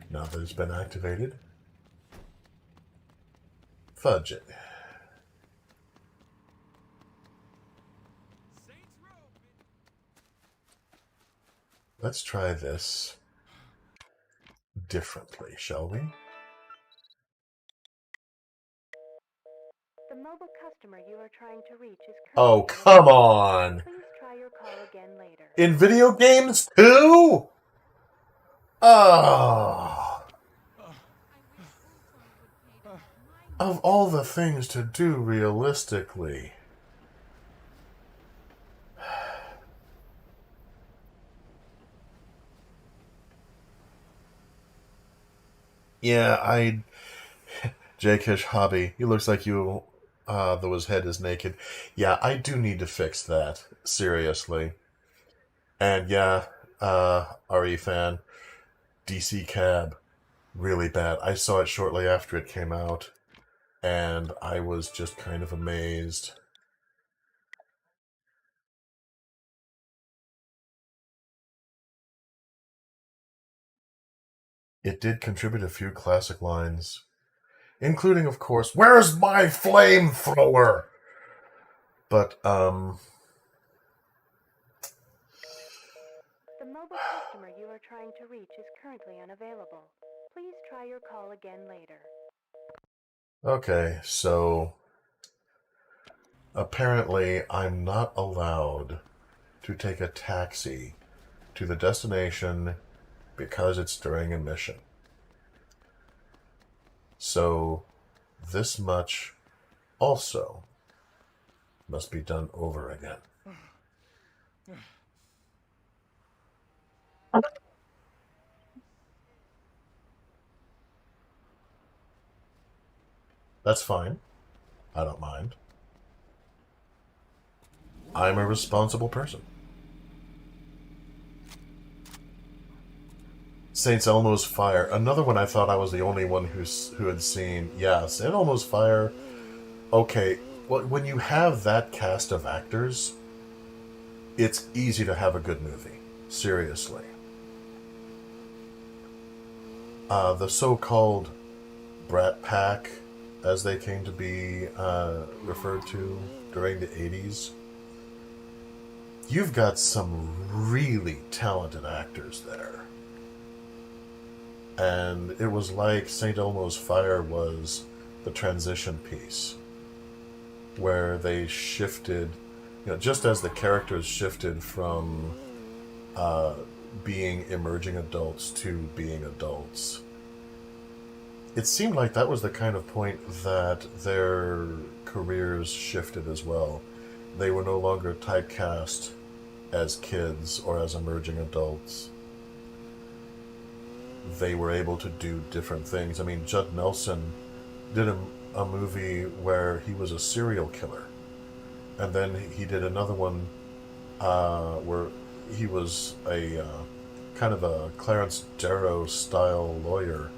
Now that it's been activated, fudge it. Let's try this differently, shall we? The mobile customer you are trying to reach is Oh, come on! Please try your call again later. In video games, too? Oh. Of all the things to do realistically. Yeah, J-Kish Hobby, he looks like you, though his head is naked. Yeah, I do need to fix that. Seriously. And yeah, RE fan, DC Cab, really bad. I saw it shortly after it came out, and I was just kind of amazed. It did contribute a few classic lines, including, of course, "Where's my flamethrower?" But, The mobile customer you are trying to reach is currently unavailable. Please try your call again later. Okay, so apparently I'm not allowed to take a taxi to the destination because it's during a mission. So this much also must be done over again. That's fine. I don't mind. I'm a responsible person. Saint Elmo's Fire. Another one I thought I was the only one who had seen. Yeah, Saint Elmo's Fire. Okay, well, when you have that cast of actors, it's easy to have a good movie. Seriously. The so-called Brat Pack, as they came to be referred to during the 80s, you've got some really talented actors there. And it was like St. Elmo's Fire was the transition piece, where they shifted, just as the characters shifted from being emerging adults to being adults. It seemed like that was the kind of point that their careers shifted as well. They were no longer typecast as kids or as emerging adults. They were able to do different things. I mean, Judd Nelson did a movie where he was a serial killer. And then he did another one where he was a kind of a Clarence Darrow style lawyer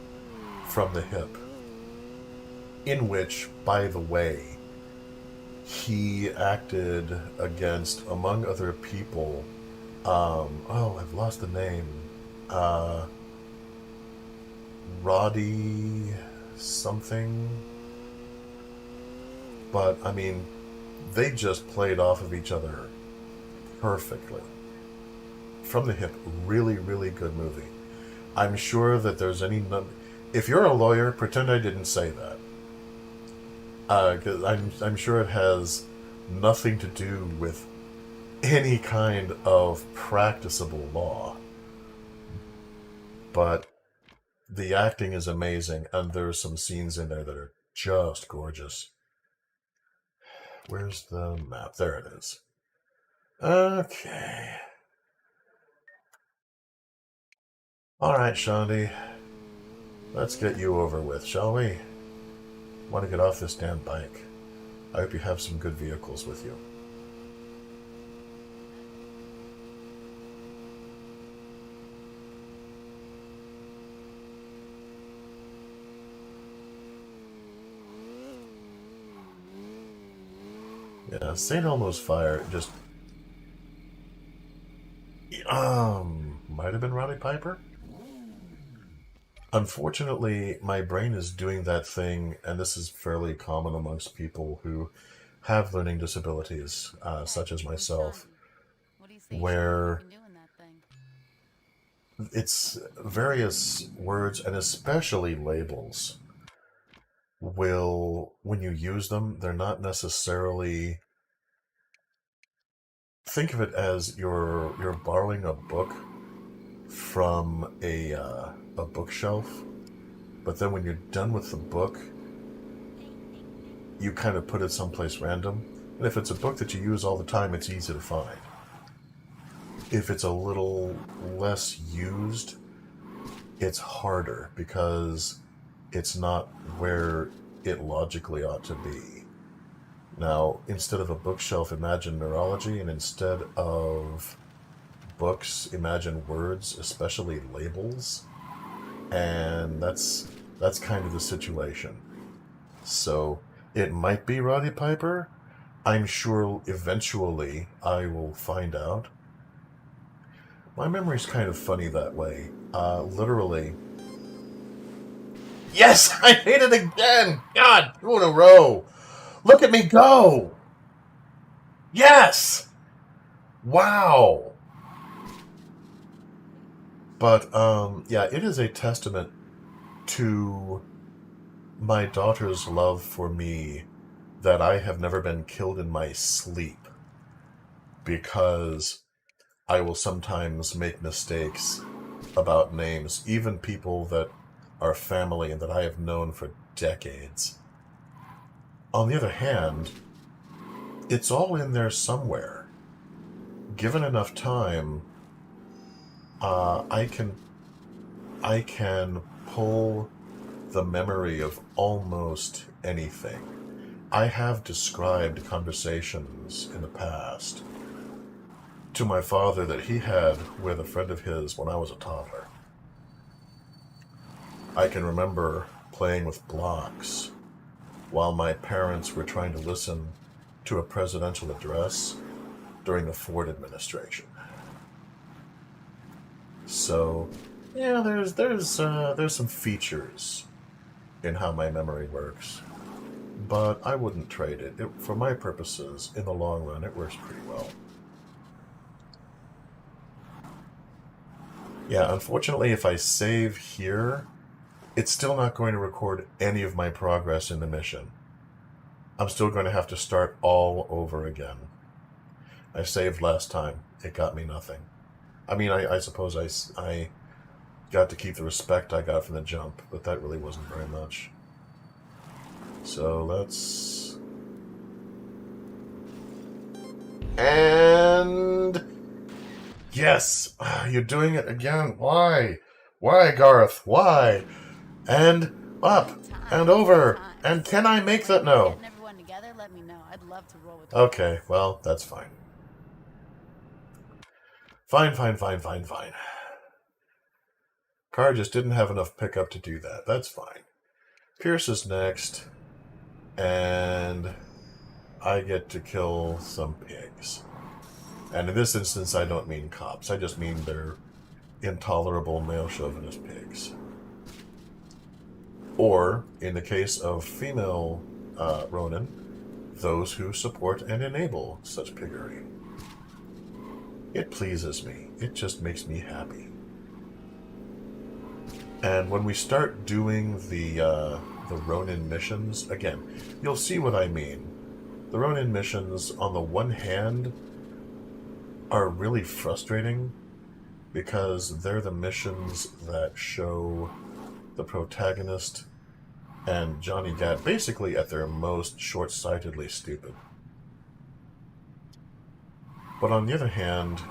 from the hip, in which, by the way, he acted against, among other people, I've lost the name, Roddy something, but I mean, they just played off of each other perfectly. From the hip, really, really good movie. I'm sure that there's any if you're a lawyer, pretend I didn't say that. Because I'm sure it has nothing to do with any kind of practicable law. But the acting is amazing, and there's some scenes in there that are just gorgeous. Where's the map? There it is. Okay. Alright, Shandy. Let's get you over with, shall we? Want to get off this damn bike. I hope you have some good vehicles with you. Yeah, St. Elmo's Fire just... might have been Roddy Piper? Unfortunately, my brain is doing that thing, and this is fairly common amongst people who have learning disabilities, such as myself, where it's various words, and especially labels, will, when you use them, they're not necessarily... Think of it as you're borrowing a book from a bookshelf, but then when you're done with the book, you kind of put it someplace random. And if it's a book that you use all the time, it's easy to find. If it's a little less used, it's harder because it's not where it logically ought to be. Now, instead of a bookshelf, imagine neurology, and instead of books, imagine words, especially labels. And that's kind of the situation. So it might be Roddy Piper. I'm sure eventually I will find out. My memory's kind of funny that way. Literally. Yes, I hit it again. God, 2 in a row. Look at me go. Yes. Wow. But, yeah, it is a testament to my daughter's love for me that I have never been killed in my sleep, because I will sometimes make mistakes about names, even people that are family and that I have known for decades. On the other hand, it's all in there somewhere. Given enough time, I can pull the memory of almost anything. I have described conversations in the past to my father that he had with a friend of his when I was a toddler. I can remember playing with blocks while my parents were trying to listen to a presidential address during the Ford administration. So, yeah, there's some features in how my memory works, but I wouldn't trade it. For my purposes, in the long run, it works pretty well. Yeah, unfortunately, if I save here, it's still not going to record any of my progress in the mission. I'm still going to have to start all over again. I saved last time. It got me nothing. I mean, I suppose I got to keep the respect I got from the jump, but that really wasn't very much. So let's... And... Yes! You're doing it again. Why? Why, Garth? Why? And up! And over! And can I make that? No. Getting everyone together, let me know. I'd love to roll with Okay, well, that's fine. Fine. Car just didn't have enough pickup to do that. That's fine. Pierce is next. And I get to kill some pigs. And in this instance, I don't mean cops. I just mean they're intolerable male chauvinist pigs. Or, in the case of female Ronin, those who support and enable such piggery. It pleases me. It just makes me happy. And when we start doing the Ronin missions, again, you'll see what I mean. The Ronin missions, on the one hand, are really frustrating because they're the missions that show the protagonist and Johnny Gat basically at their most short-sightedly stupid. But on the other hand,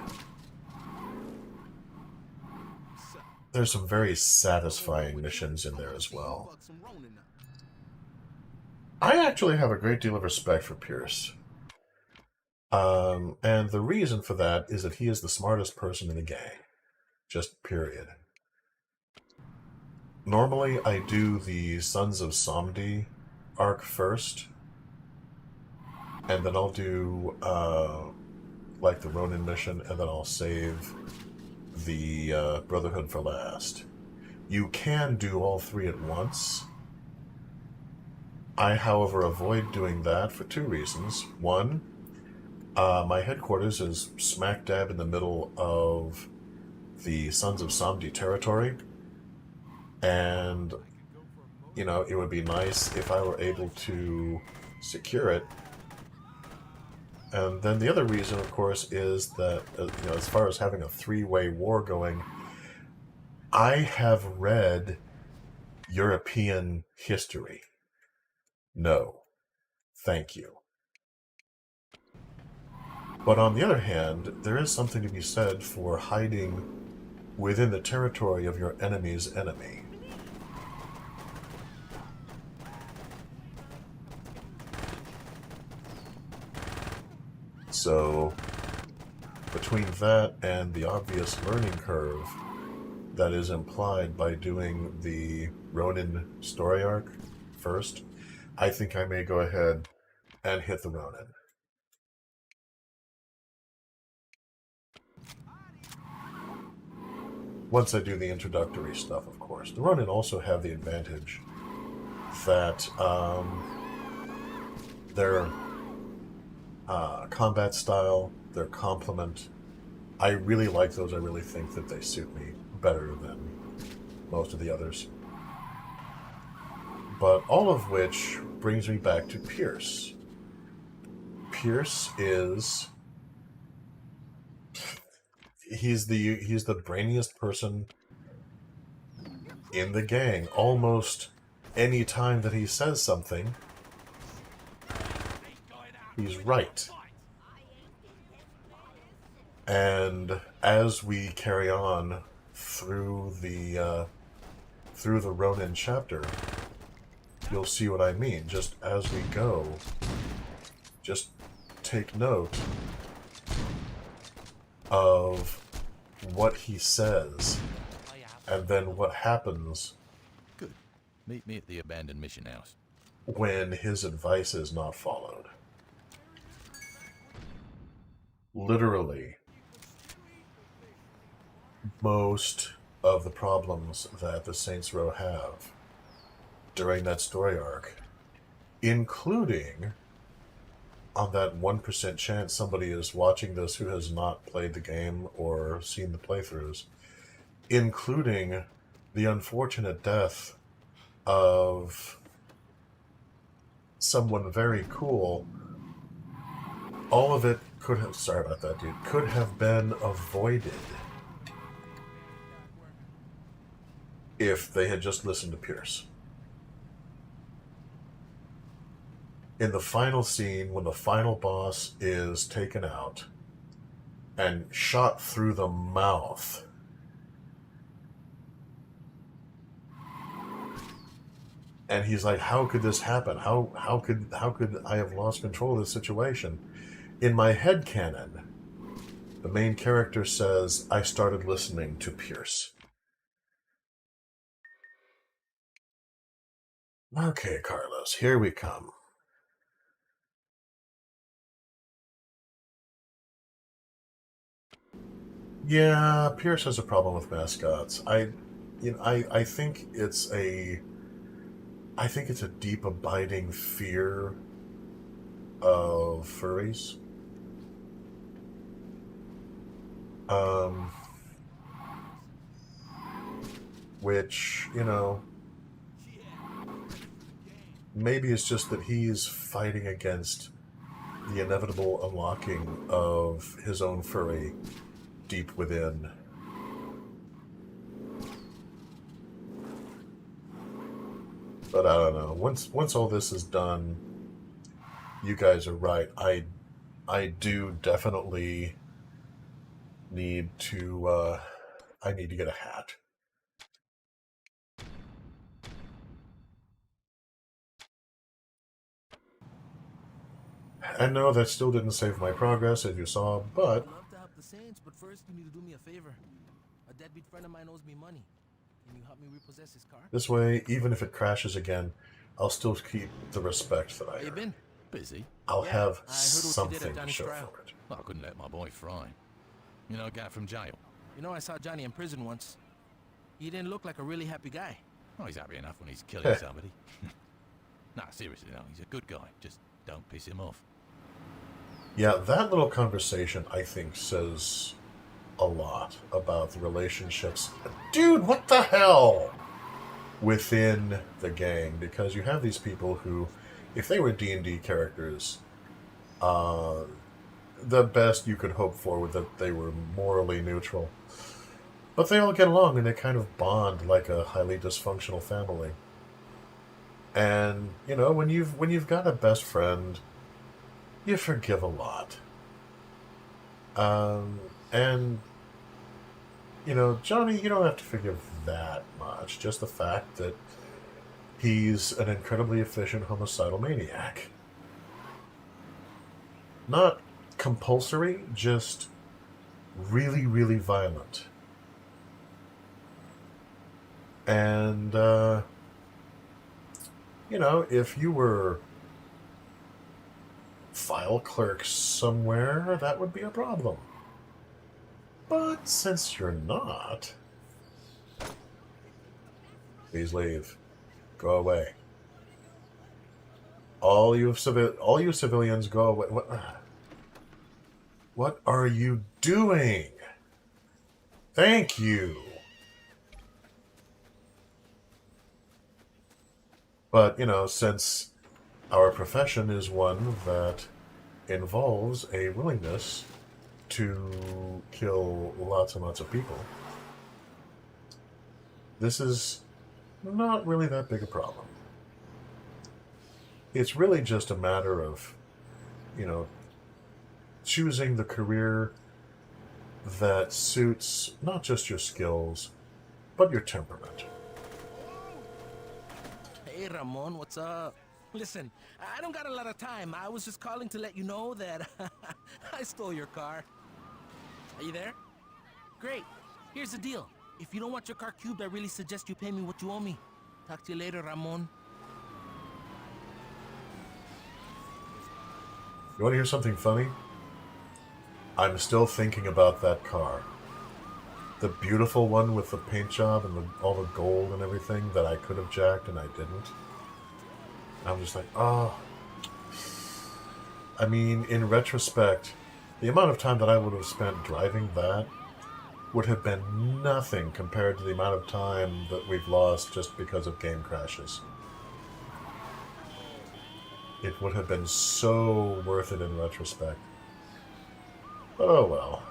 there's some very satisfying missions in there as well. I actually have a great deal of respect for Pierce. And the reason for that is that he is the smartest person in the gang. Just period. Normally, I do the Sons of Somdi arc first. And then I'll do, like, the Ronin mission, and then I'll save the Brotherhood for last. You can do all three at once. I, however, avoid doing that for two reasons. One, my headquarters is smack dab in the middle of the Sons of Somdi territory. And, you know, it would be nice if I were able to secure it. And then the other reason, of course, is that, you know, as far as having a three-way war going, I have read European history. No. Thank you. But on the other hand, there is something to be said for hiding within the territory of your enemy's enemy. So, between that and the obvious learning curve that is implied by doing the Ronin story arc first, I think I may go ahead and hit the Ronin. Once I do the introductory stuff, of course. The Ronin also have the advantage that their combat style, their complement, I really like those. I really think that they suit me better than most of the others. But all of which brings me back to Pierce. Pierce is... He's the brainiest person in the gang. Almost any time that he says something, he's right. And as we carry on through the Ronin chapter, you'll see what I mean. Just as we go, just take note of what he says, and then what happens. Good. Meet me at the abandoned mission house. When his advice is not followed. Literally, most of the problems that the Saints Row have during that story arc, including on that 1% chance somebody is watching this who has not played the game or seen the playthroughs, including the unfortunate death of someone very cool, all of it could have, sorry about that, dude, could have been avoided if they had just listened to Pierce. In the final scene, when the final boss is taken out and shot through the mouth, and he's like, how could this happen? How could I have lost control of this situation? In my headcanon, the main character says, I started listening to Pierce. Okay, Carlos, here we come. Yeah, Pierce has a problem with mascots. I think it's a deep, abiding fear of furries. Which, maybe it's just that he's fighting against the inevitable unlocking of his own furry deep within. But I don't know. Once all this is done, you guys are right. I do definitely need to I need to get a hat. And no, that still didn't save my progress, as you saw, but... I'd love to help the Saints, but first you need to do me a favor. A deadbeat friend of mine owes me money. Can you help me repossess his car? This way, even if it crashes again, I'll still keep the respect that I earned. You been? Busy? I'll have I heard what something you did at to Johnny's show trial. for it. Well, I couldn't let my boy fry. You know, a guy from jail. You know, I saw Johnny in prison once. He didn't look like a really happy guy. Oh, he's happy enough when he's killing somebody. Nah, seriously, no, he's a good guy. Just don't piss him off. Yeah, that little conversation, I think, says a lot about the relationships. Dude, what the hell? Within the gang, because you have these people who, if they were D&D characters, the best you could hope for was that they were morally neutral. But they all get along and they kind of bond like a highly dysfunctional family. And, when you've got a best friend, you forgive a lot. And, Johnny, you don't have to forgive that much. Just the fact that he's an incredibly efficient homicidal maniac. Not compulsory, just really, really violent. And, if you were file clerk somewhere, that would be a problem. But since you're not, please leave. Go away. All you civilians, go away. What are you doing? Thank you. But, since our profession is one that involves a willingness to kill lots and lots of people, this is not really that big a problem. It's really just a matter of, choosing the career that suits not just your skills, but your temperament. Hey, Ramon, what's up? Listen, I don't got a lot of time. I was just calling to let you know that I stole your car. Are you there? Great. Here's the deal. If you don't want your car cubed, I really suggest you pay me what you owe me. Talk to you later, Ramon. You want to hear something funny? I'm still thinking about that car. The beautiful one with the paint job and all the gold and everything that I could have jacked and I didn't. I'm just like, oh. I mean, in retrospect, the amount of time that I would have spent driving that would have been nothing compared to the amount of time that we've lost just because of game crashes. It would have been so worth it in retrospect. Oh well.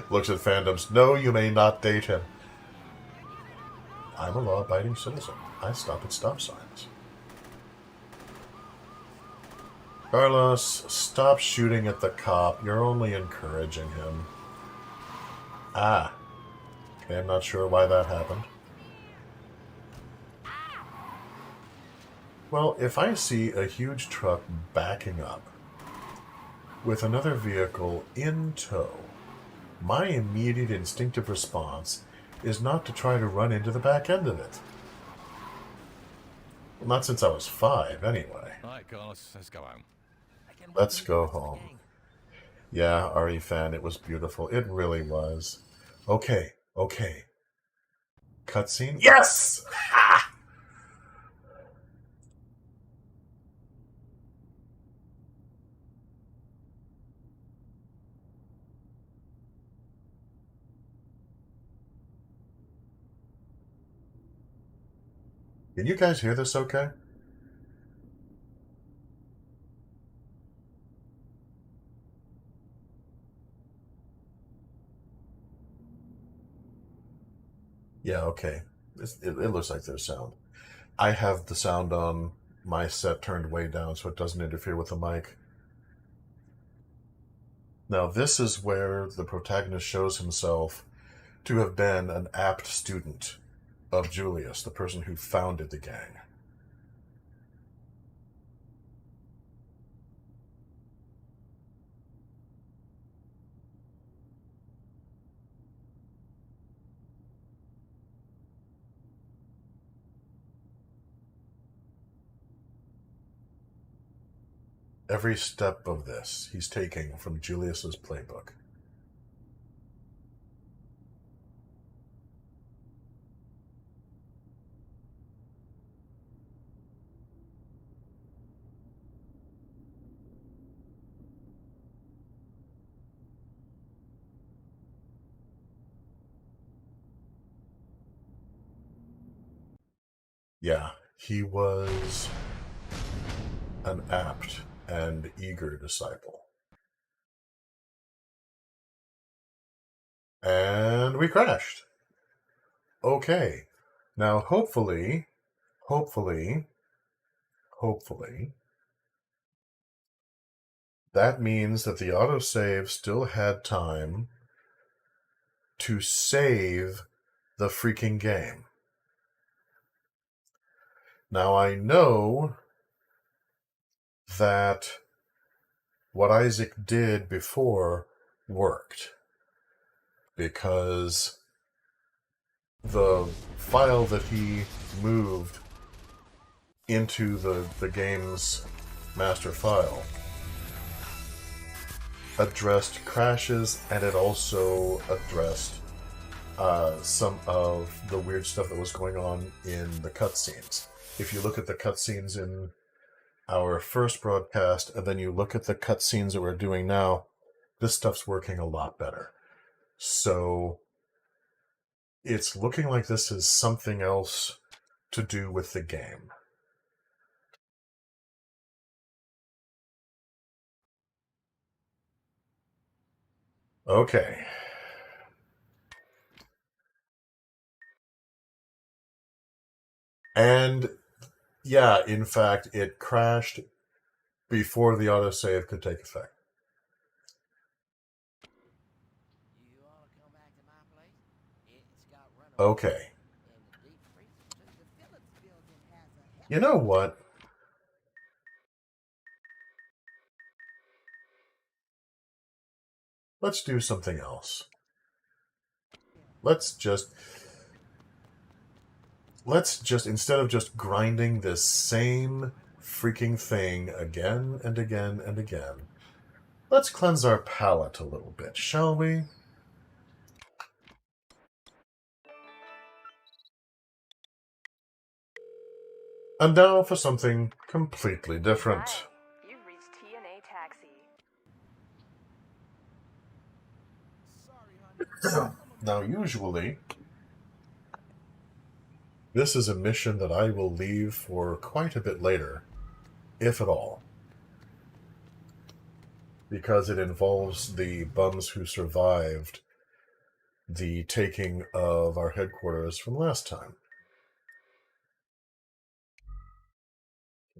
Looks at fandoms. No, you may not date him. I'm a law-abiding citizen. I stop at stop signs. Carlos, stop shooting at the cop. You're only encouraging him. Ah. Okay, I'm not sure why that happened. Well, if I see a huge truck backing up with another vehicle in tow, my immediate instinctive response is not to try to run into the back end of it. Well, not since I was 5, anyway. All right, Carlos, let's go home. Let's go home. Yeah, RE fan, it was beautiful. It really was. Okay, okay. Cutscene? Yes! Ha! Can you guys hear this okay? Yeah, okay. It looks like there's sound. I have the sound on my set turned way down so it doesn't interfere with the mic. Now, this is where the protagonist shows himself to have been an apt student of Julius, the person who founded the gang. Every step of this he's taking from Julius's playbook. Yeah, he was an apt and eager disciple. And we crashed. Okay. Now, hopefully, that means that the autosave still had time to save the freaking game. Now, I know that what Isaac did before worked, because the file that he moved into the game's master file addressed crashes, and it also addressed some of the weird stuff that was going on in the cutscenes. If you look at the cutscenes in our first broadcast, and then you look at the cutscenes that we're doing now, this stuff's working a lot better. So it's looking like this is something else to do with the game. Okay. And yeah, in fact, it crashed before the autosave could take effect. Okay. You know what? Let's do something else. Let's just, instead of just grinding this same freaking thing again and again and again, let's cleanse our palate a little bit, shall we? And now for something completely different. Hi, you've reached TNA Taxi. Now, usually, this is a mission that I will leave for quite a bit later, if at all, because it involves the bums who survived the taking of our headquarters from last time.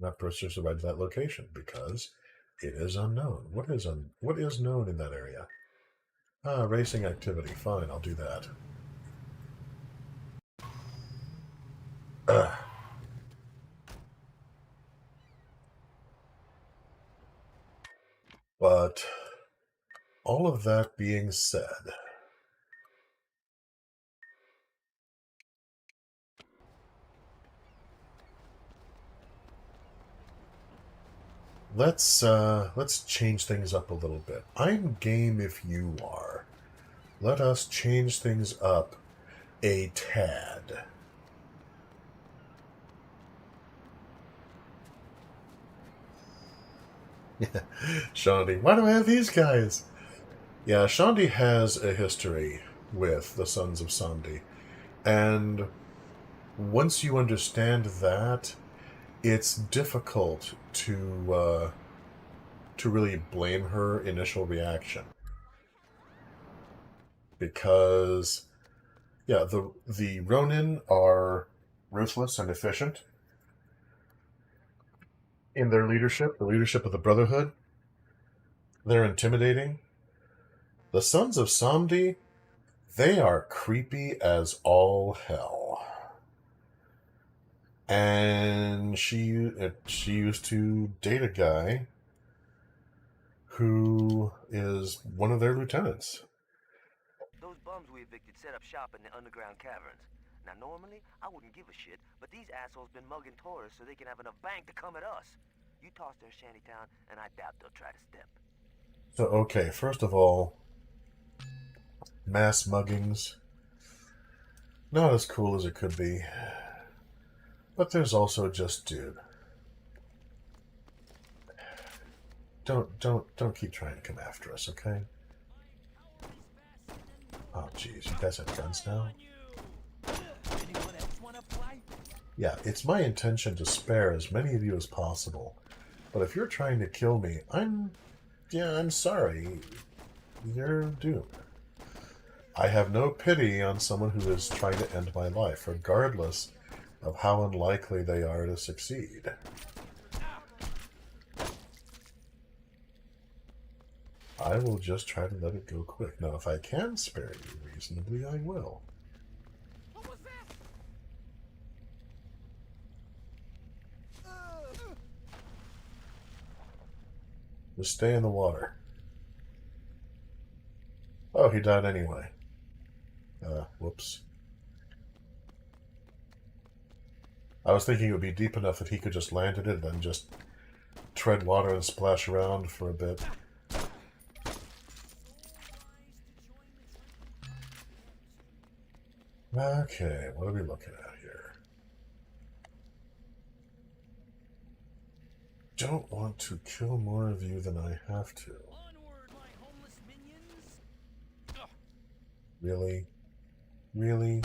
That person survived that location because it is unknown. What is known in that area? Racing activity. Fine, I'll do that. But all of that being said, let's change things up a little bit. I'm game if you are. Let us change things up a tad. Shandi, why do I have these guys? Yeah, Shandi has a history with the Sons of Samdi, and once you understand that, it's difficult to really blame her initial reaction, because yeah, the Ronin are ruthless and efficient in their leadership, the leadership of the Brotherhood. They're intimidating. The Sons of Samdi, they are creepy as all hell. And she used to date a guy who is one of their lieutenants. Those bums we evicted set up shop in the underground caverns. Now, normally, I wouldn't give a shit, but these assholes been mugging tourists so they can have enough bank to come at us. You toss their shantytown, and I doubt they'll try to step. So, okay, first of all, mass muggings, not as cool as it could be. But there's also just, dude, don't keep trying to come after us, okay? Oh, jeez, you guys have guns now? Yeah, it's my intention to spare as many of you as possible. But if you're trying to kill me, I'm sorry. You're doomed. I have no pity on someone who is trying to end my life, regardless of how unlikely they are to succeed. I will just try to let it go quick. Now, if I can spare you reasonably, I will. Just stay in the water. Oh, he died anyway. Whoops. I was thinking it would be deep enough that he could just land in it and then just tread water and splash around for a bit. Okay, what are we looking at here? Don't want to kill more of you than I have to. Really? Really?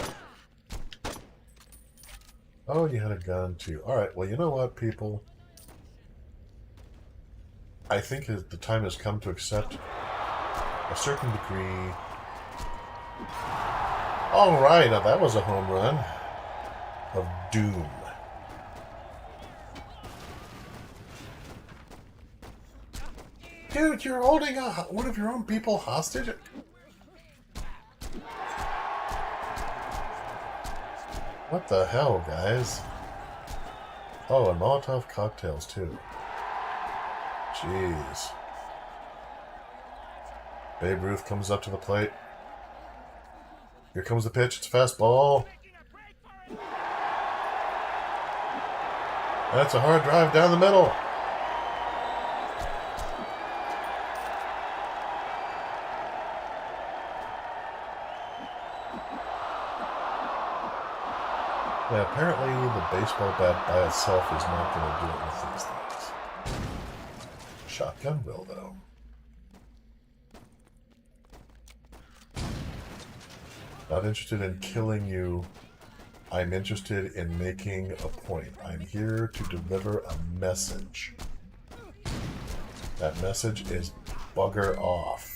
Oh, you had a gun too. Alright, well, you know what, people? I think the time has come to accept a certain degree. Alright, now that was a home run of doom. Dude, you're holding one of your own people hostage? What the hell, guys? Oh, and Molotov cocktails, too. Jeez. Babe Ruth comes up to the plate. Here comes the pitch. It's a fastball. That's a hard drive down the middle. Yeah, apparently the baseball bat by itself is not going to do it with these things. Shotgun will, though. Not interested in killing you. I'm interested in making a point. I'm here to deliver a message. That message is bugger off.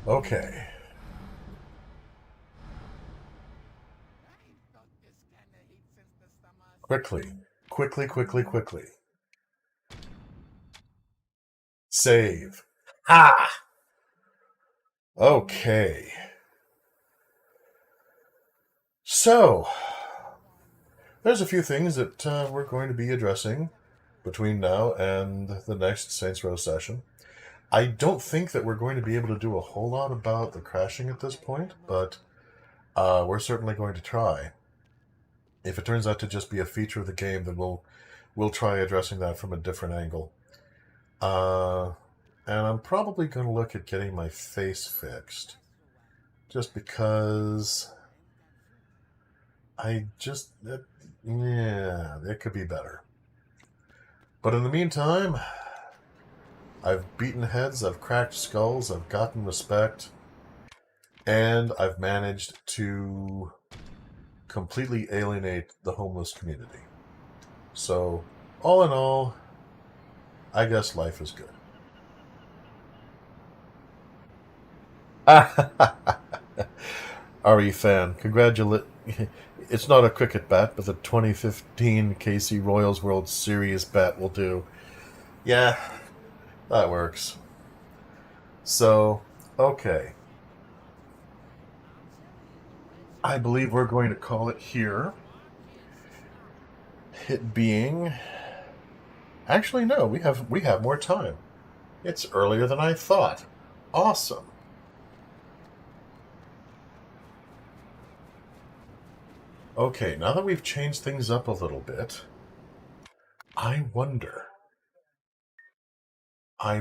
Okay. Quickly. Save. Ah! Okay. So, there's a few things that we're going to be addressing between now and the next Saints Row session. I don't think that we're going to be able to do a whole lot about the crashing at this point, but we're certainly going to try. If it turns out to just be a feature of the game, then we'll try addressing that from a different angle. And I'm probably going to look at getting my face fixed, just because it could be better. But in the meantime, I've beaten heads, I've cracked skulls, I've gotten respect, and I've managed to completely alienate the homeless community. So, all in all, I guess life is good. RE fan, congratulate. It's not a cricket bat, but the 2015 KC Royals World Series bat will do. Yeah, that works. So, okay. I believe we're going to call it here. It being... Actually, no, we have more time. It's earlier than I thought. Awesome. Okay, now that we've changed things up a little bit, I wonder. I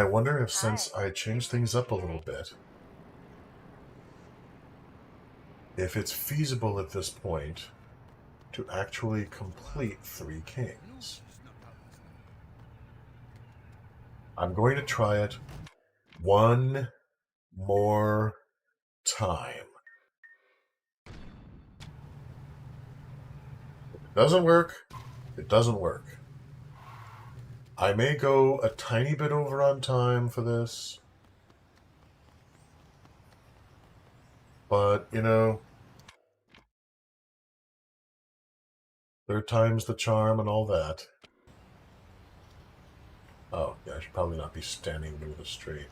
wonder if, since I changed things up a little bit, if it's feasible at this point to actually complete 3 Kings. I'm going to try it one more time. If it doesn't work, it doesn't work. I may go a tiny bit over on time for this. But, you know, third time's the charm and all that. Oh, yeah, I should probably not be standing in the middle of the street.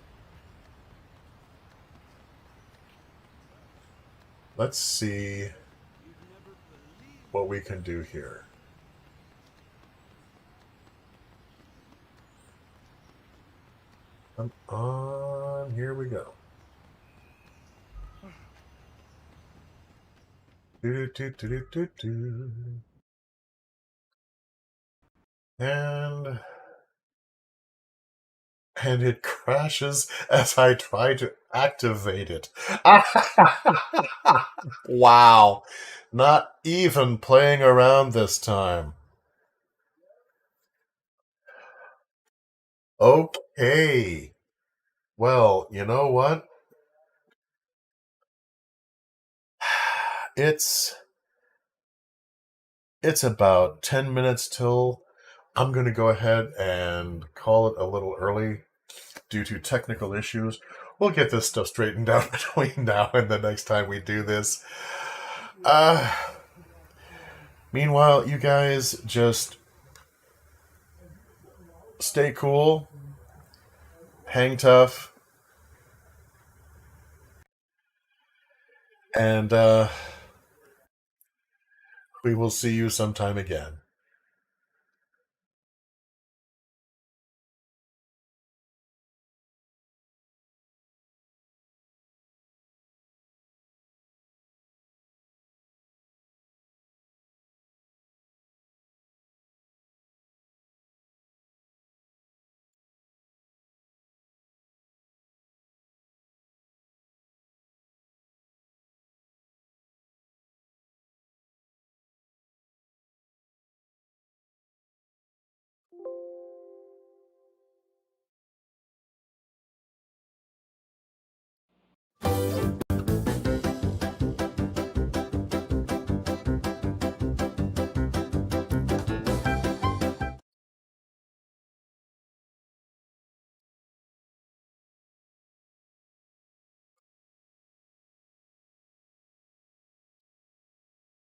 Let's see what we can do here. Come on, here we go. And it crashes as I try to activate it. Wow. Not even playing around this time. Okay. Well, you know what? It's about 10 minutes till. I'm going to go ahead and call it a little early due to technical issues. We'll get this stuff straightened out between now and the next time we do this. Meanwhile, you guys just stay cool, hang tough, and we will see you sometime again.